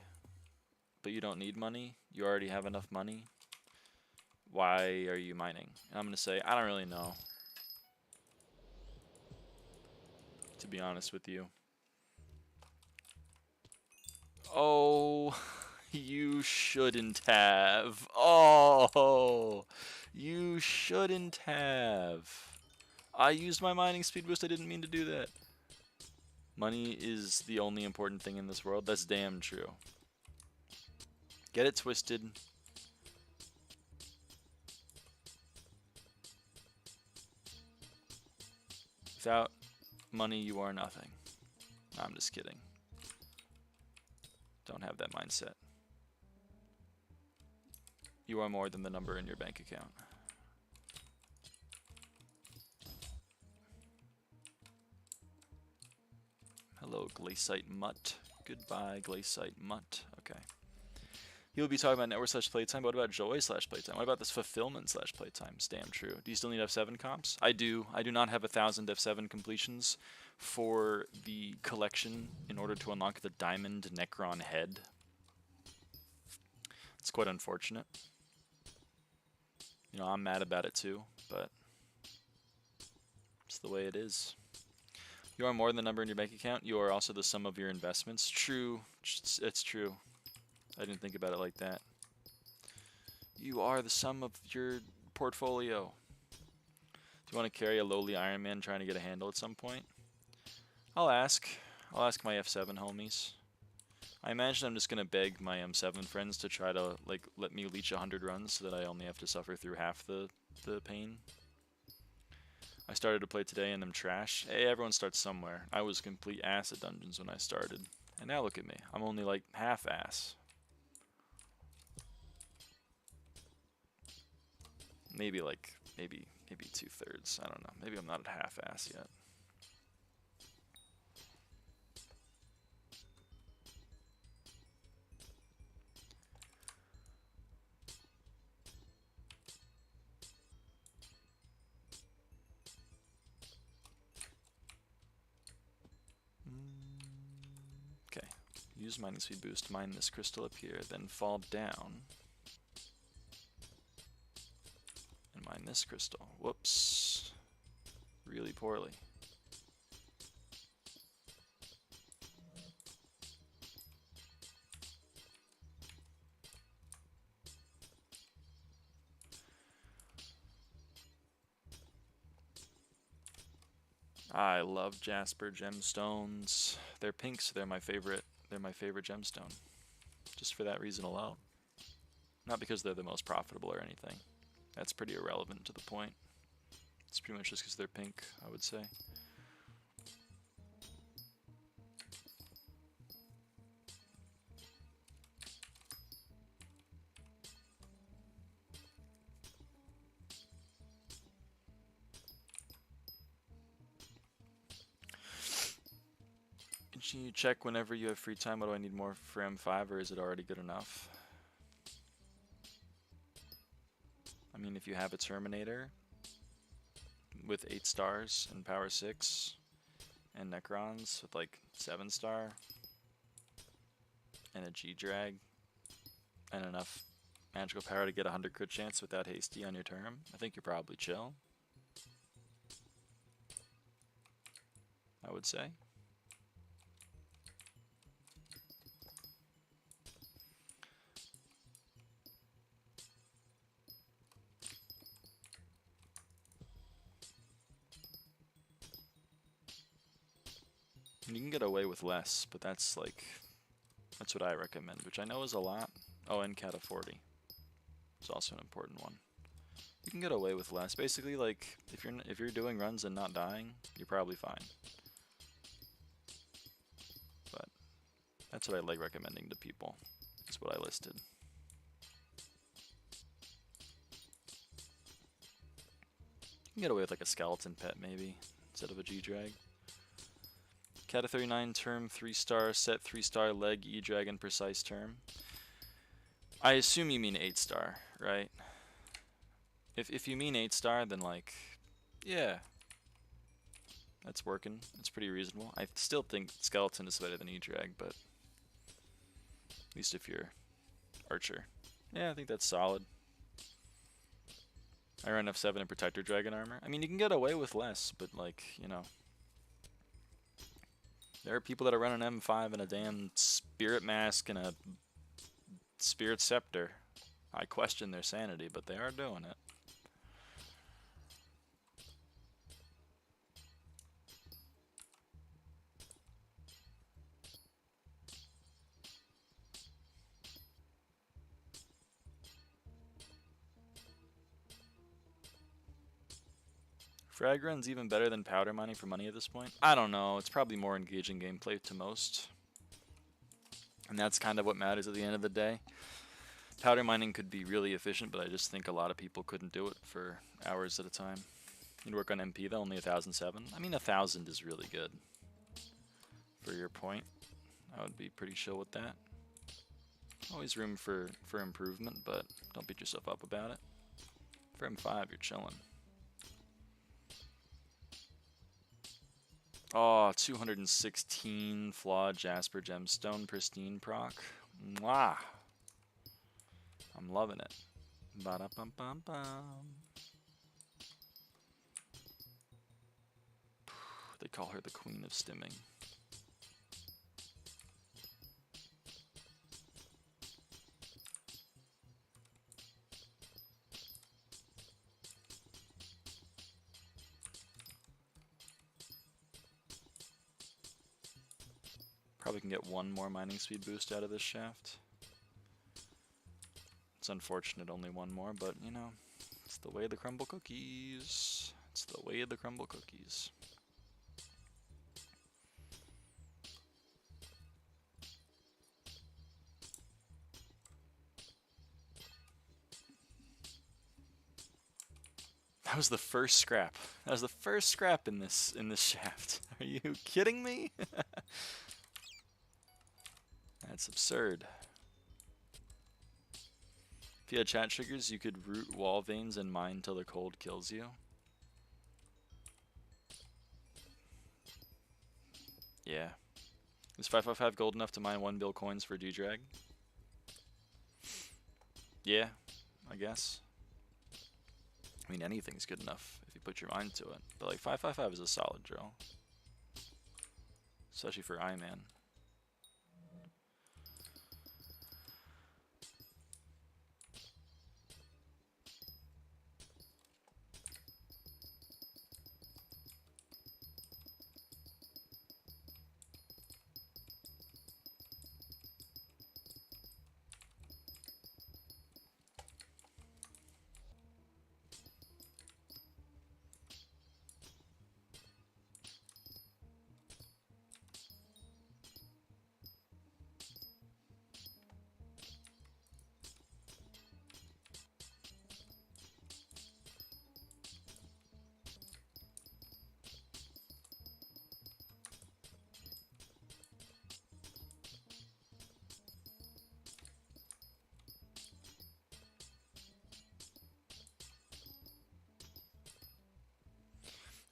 but you don't need money. You already have enough money. Why are you mining? And I'm gonna say, I don't really know. To be honest with you. Oh, you shouldn't have. Oh, you shouldn't have. I used my mining speed boost. I didn't mean to do that. Money is the only important thing in this world. That's damn true. Get it twisted. Without money, you are nothing. I'm just kidding. Don't have that mindset. You are more than the number in your bank account. Hello, Glaciite Mutt. Goodbye, Glaciite Mutt. Okay. He'll be talking about network / playtime. What about joy / playtime? What about this fulfillment / playtime? It's damn true. Do you still need F7 comps? I do. I do not have 1,000 F7 completions for the collection in order to unlock the diamond Necron head. It's quite unfortunate. You know, I'm mad about it too, but it's the way it is. You are more than the number in your bank account. You are also the sum of your investments. True. It's true. I didn't think about it like that. You are the sum of your portfolio. Do you want to carry a lowly Iron Man trying to get a handle at some point? I'll ask. I'll ask my F7 homies. I imagine I'm just going to beg my M7 friends to try to, like, let me leech 100 runs so that I only have to suffer through half the pain. I started to play today and I'm trash. Hey, everyone starts somewhere. I was complete ass at dungeons when I started. And now look at me. I'm only like half ass. Maybe like, maybe 2/3. I don't know. Maybe I'm not at half ass yet. Okay. Use mining speed boost, mine this crystal up here, then fall down. And mine this crystal. Whoops. Really poorly. I love Jasper gemstones. They're pink, so they're my favorite. They're my favorite gemstone. Just for that reason alone. Not because they're the most profitable or anything. That's pretty irrelevant to the point. It's pretty much just because they're pink, I would say. Can you check whenever you have free time? What do I need more for M5, or is it already good enough? I mean, if you have a Terminator with 8 stars and power 6 and Necrons with like 7 star and a G-Drag and enough magical power to get 100 crit chance without hasty on your term, I think you're probably chill. I would say. You can get away with less, but that's like, that's what I recommend, which I know is a lot. Oh, and Cat of 40. It's also an important one. You can get away with less. Basically, like, if you're doing runs and not dying, you're probably fine. But that's what I like recommending to people. That's what I listed. You can get away with like a skeleton pet maybe, instead of a G-Drag. Cat of 39 term 3 star, set 3 star leg E-Dragon precise term. I assume you mean 8 star, right? If you mean 8 star, then like, yeah, that's working. It's pretty reasonable. I still think skeleton is better than E-Drag, but at least if you're archer. Yeah, I think that's solid. I run F7 and protector dragon armor. I mean, you can get away with less, but like, you know. There are people that are running M5 and a damn spirit mask and a spirit scepter. I question their sanity, but they are doing it. Frag run's even better than powder mining for money at this point? I don't know. It's probably more engaging gameplay to most. And that's kind of what matters at the end of the day. Powder mining could be really efficient, but I just think a lot of people couldn't do it for hours at a time. You'd work on MP though, only 1,007. I mean, 1,000 is really good. For your point, I would be pretty chill with that. Always room for improvement, but don't beat yourself up about it. For M5, you're chilling. Oh, 216 flawed Jasper Gemstone Pristine proc. Mwah! I'm loving it. Ba-da-bum-bum-bum. They call her the Queen of Stimming. Probably can get one more mining speed boost out of this shaft. It's unfortunate only one more, but you know, it's the way of the crumble cookies. It's the way of the crumble cookies. That was the first scrap. That was the first scrap in this shaft. Are you kidding me? That's absurd. If you had chat triggers, you could root wall veins and mine till the cold kills you. Yeah. Is 555 gold enough to mine 1 bill coins for G-Drag? Yeah, I guess. I mean, anything's good enough if you put your mind to it. But like 555 is a solid drill, especially for I-Man.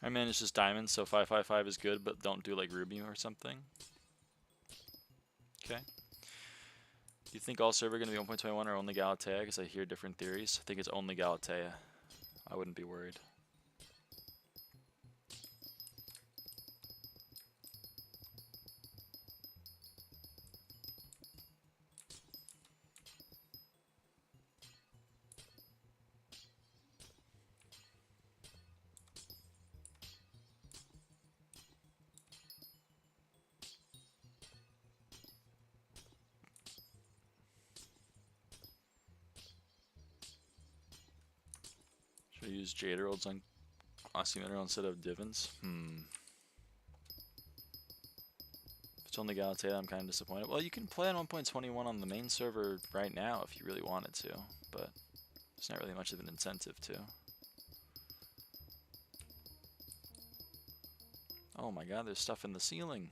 I mean, it's just diamonds, so 555 is good, but don't do like ruby or something. Okay. Do you think all server going to be 1.21 or only Galatea? Because I hear different theories. I think it's only Galatea. I wouldn't be worried. Should I use Jade Emeralds on Glossy Mineral instead of Divins? If it's only Galatea, I'm kind of disappointed. Well, you can play on 1.21 on the main server right now if you really wanted to, but there's not really much of an incentive to. Oh my god, there's stuff in the ceiling.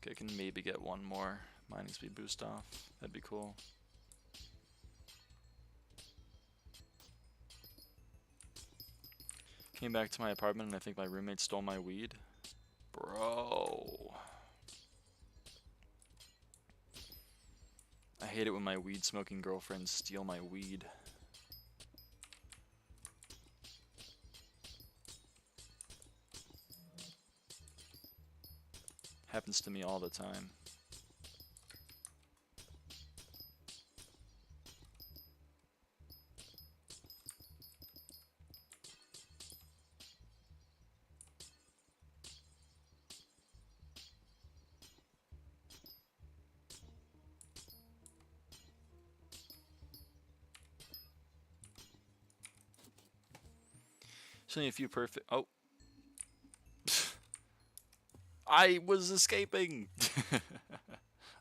Okay, I can maybe get one more mining speed boost off. That'd be cool. Came back to my apartment and I think my roommate stole my weed. Bro. I hate it when my weed smoking girlfriends steal my weed. Happens to me all the time. There's only a few perfect. Oh. I was escaping!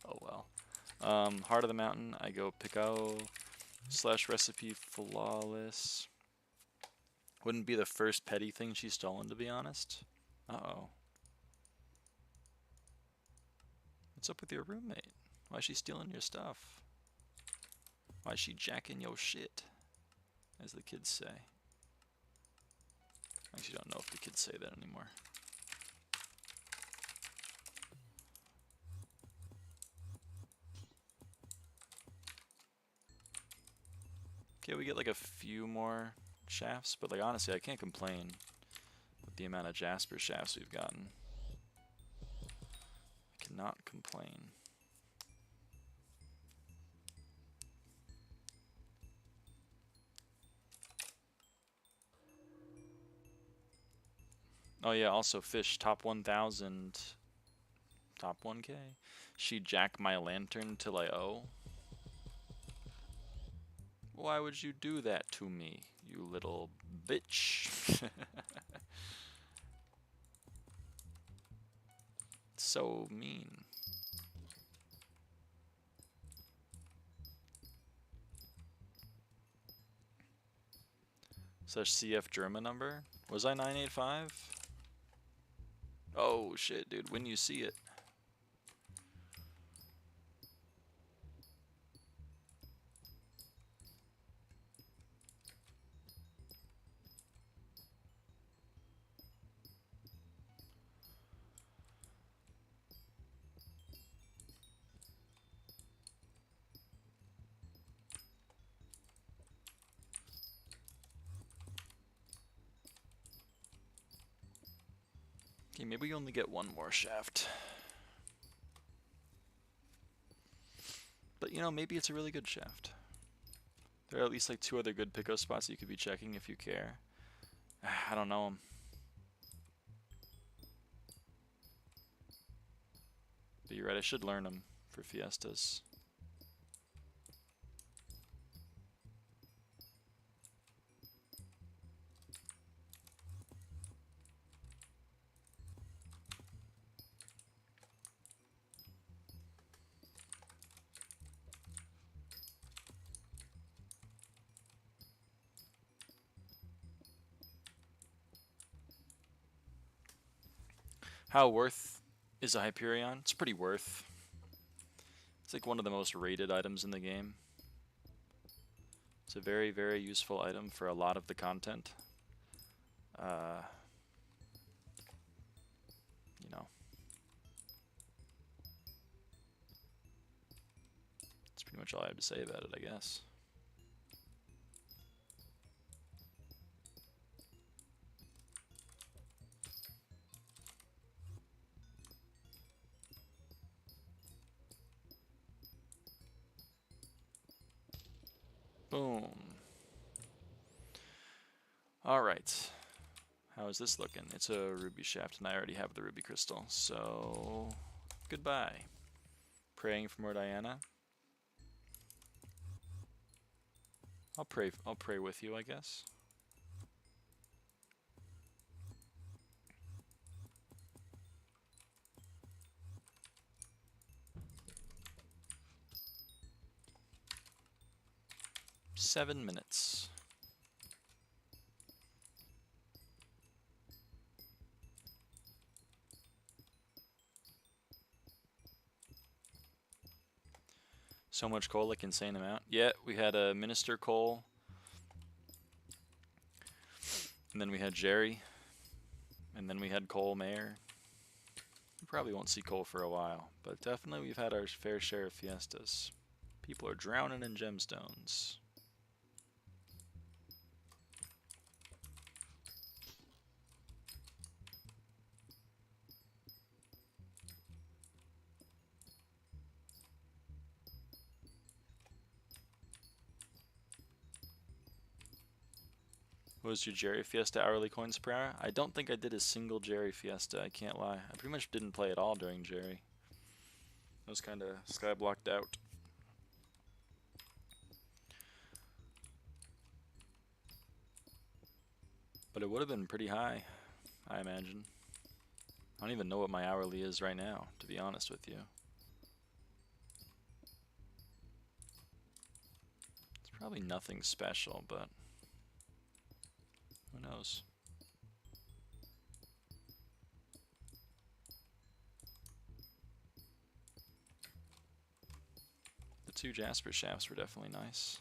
Oh well. Heart of the Mountain, I go Pico / recipe flawless. Wouldn't be the first petty thing she's stolen, to be honest. Uh-oh. What's up with your roommate? Why is she stealing your stuff? Why is she jacking your shit? As the kids say. I actually don't know if the kids say that anymore. Okay, we get like a few more shafts, but like honestly, I can't complain with the amount of Jasper shafts we've gotten. I cannot complain. Oh yeah, also fish, top 1,000, top 1K. She jacked my lantern till I owe. Why would you do that to me, you little bitch? So mean. Such CF German number? Was I 985? Oh shit, dude, when you see it. Okay, maybe we only get one more shaft. But you know, maybe it's a really good shaft. There are at least like 2 other good pico spots you could be checking if you care. I don't know them. But you're right, I should learn them for Fiestas. How worth is a Hyperion? It's pretty worth. It's like one of the most rated items in the game. It's a very, very useful item for a lot of the content. You know. That's pretty much all I have to say about it, I guess. Boom. Alright. How is this looking? It's a ruby shaft, and I already have the ruby crystal, so goodbye. Praying for more Diana. I'll pray with you, I guess. Seven minutes. So much coal, like insane amount. Yeah, we had a minister coal. And then we had Jerry. And then we had Cole Mayor. We probably won't see Cole for a while, but definitely we've had our fair share of fiestas. People are drowning in gemstones. What was your Jerry Fiesta hourly coins per hour? I don't think I did a single Jerry Fiesta, I can't lie. I pretty much didn't play at all during Jerry. I was kind of skyblocked out. But it would have been pretty high, I imagine. I don't even know what my hourly is right now, to be honest with you. It's probably nothing special, but who knows? The 2 Jasper shafts were definitely nice.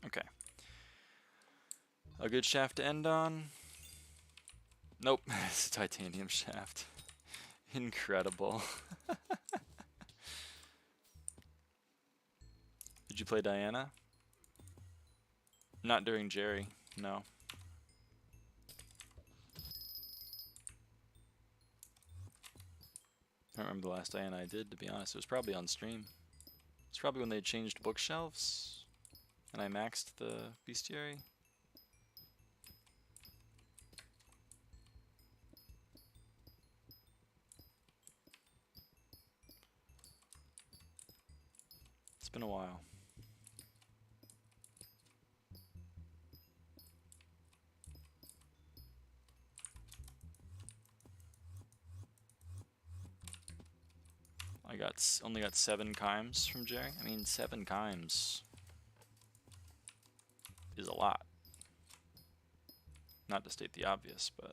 Okay. A good shaft to end on? Nope, it's a titanium shaft. Incredible. Did you play Diana? Not during Jerry, no. I don't remember the last Diana I did, to be honest. It was probably on stream. It's probably when they changed bookshelves and I maxed the bestiary. It's been a while. only got 7 chimes from Jerry. I mean, 7 chimes is a lot. Not to state the obvious, but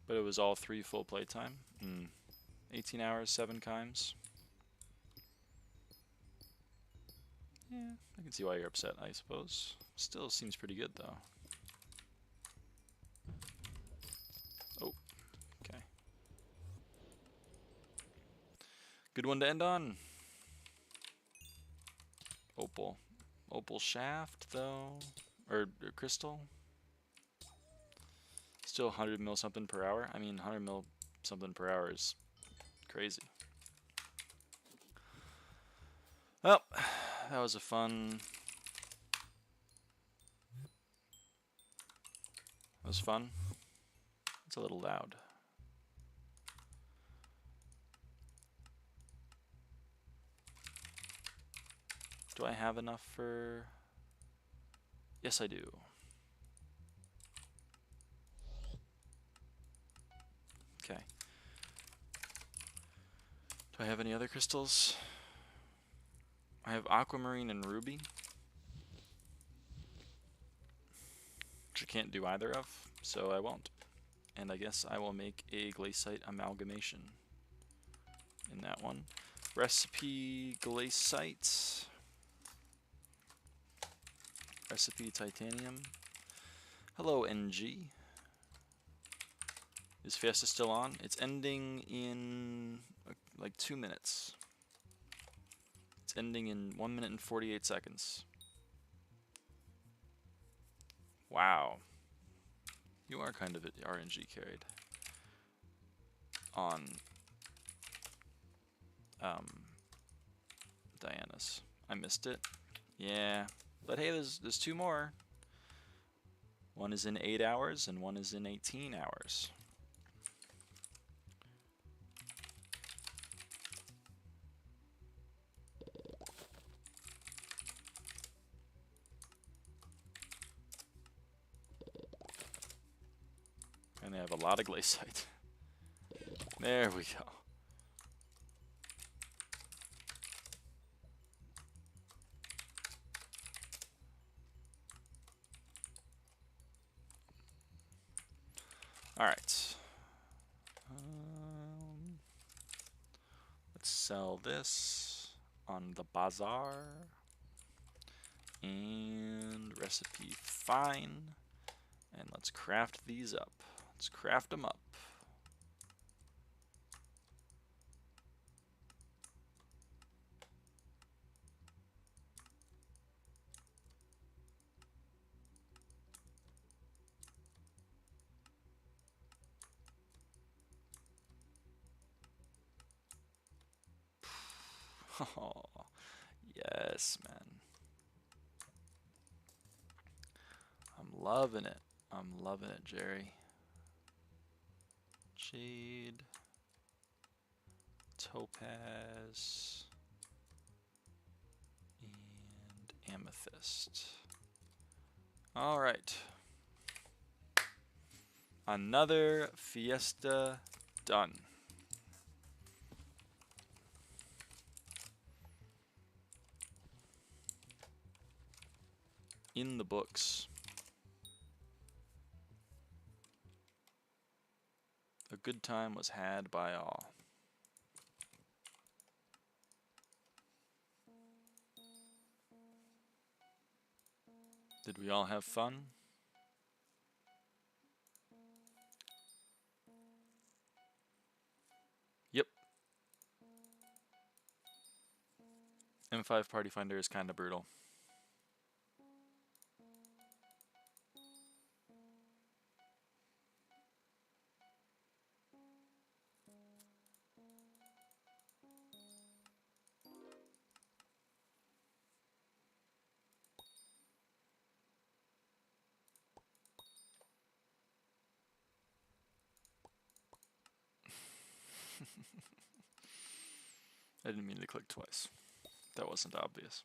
it was all 3 full playtime. 18 hours, 7 chimes. Yeah, I can see why you're upset, I suppose. Still seems pretty good, though. Oh, okay. Good one to end on. Opal. Opal shaft, though. Or crystal. Still 100 mil something per hour. I mean, 100 mil something per hour is crazy. Well, that was a fun... That was fun. It's a little loud. Do I have enough for... Yes, I do. Okay. Do I have any other crystals? I have aquamarine and ruby, which I can't do either of, so I won't. And I guess I will make a glaciite amalgamation in that one. Recipe glaciite. Recipe titanium. Hello, NG. Is Fiesta still on? It's ending in like 2 minutes. It's ending in 1 minute and 48 seconds. Wow. You are kind of RNG carried. On Diana's. I missed it. Yeah. But hey, there's 2 more. One is in 8 hours and one is in 18 hours. And they have a lot of glaciite. There we go. All right. Let's sell this on the bazaar. And recipe fine. And let's craft these up. Let's craft them up. Oh, yes, man. I'm loving it. I'm loving it, Jerry. Jade. Topaz. And amethyst. All right. Another Fiesta done. In the books. A good time was had by all. Did we all have fun? Yep. M5 Party Finder is kind of brutal. I didn't mean to click twice. That wasn't obvious.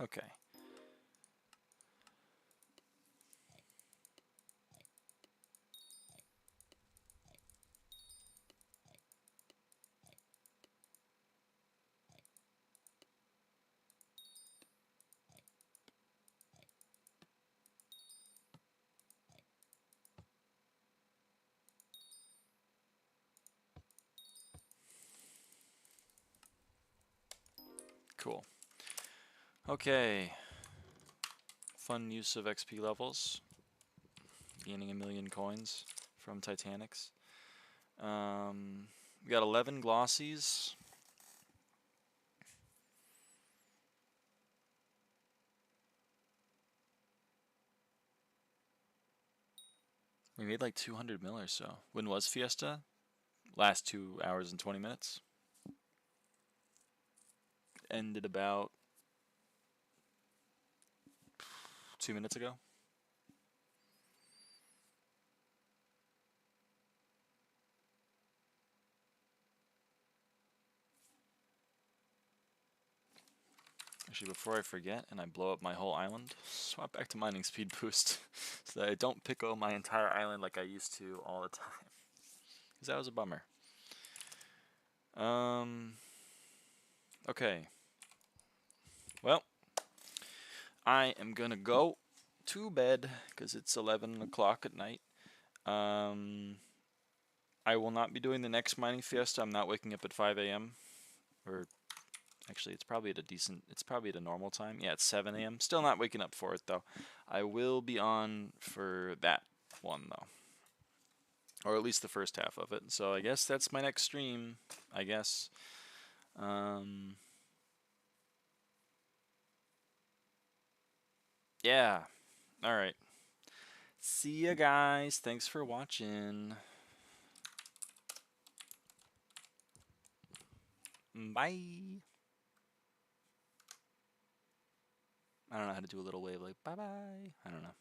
Okay. Cool. Okay. Fun use of XP levels. Gaining 1,000,000 coins from Titanics. We got 11 glossies. We made like 200 mil or so. When was Fiesta? Last 2 hours and 20 minutes. Ended about 2 minutes ago. Actually, before I forget and I blow up my whole island, swap back to mining speed boost so that I don't pickle my entire island like I used to all the time. Because that was a bummer. Okay. Well, I am gonna go to bed because it's 11 o'clock at night. I will not be doing the next mining fiesta. I'm not waking up at 5 a.m. Or actually, it's probably at a normal time. Yeah, it's 7 a.m. Still not waking up for it though. I will be on for that one though, or at least the first half of it. So I guess that's my next stream. I guess. Yeah. All right. See ya, guys. Thanks for watching. Bye. I don't know how to do a little wave like bye bye. I don't know.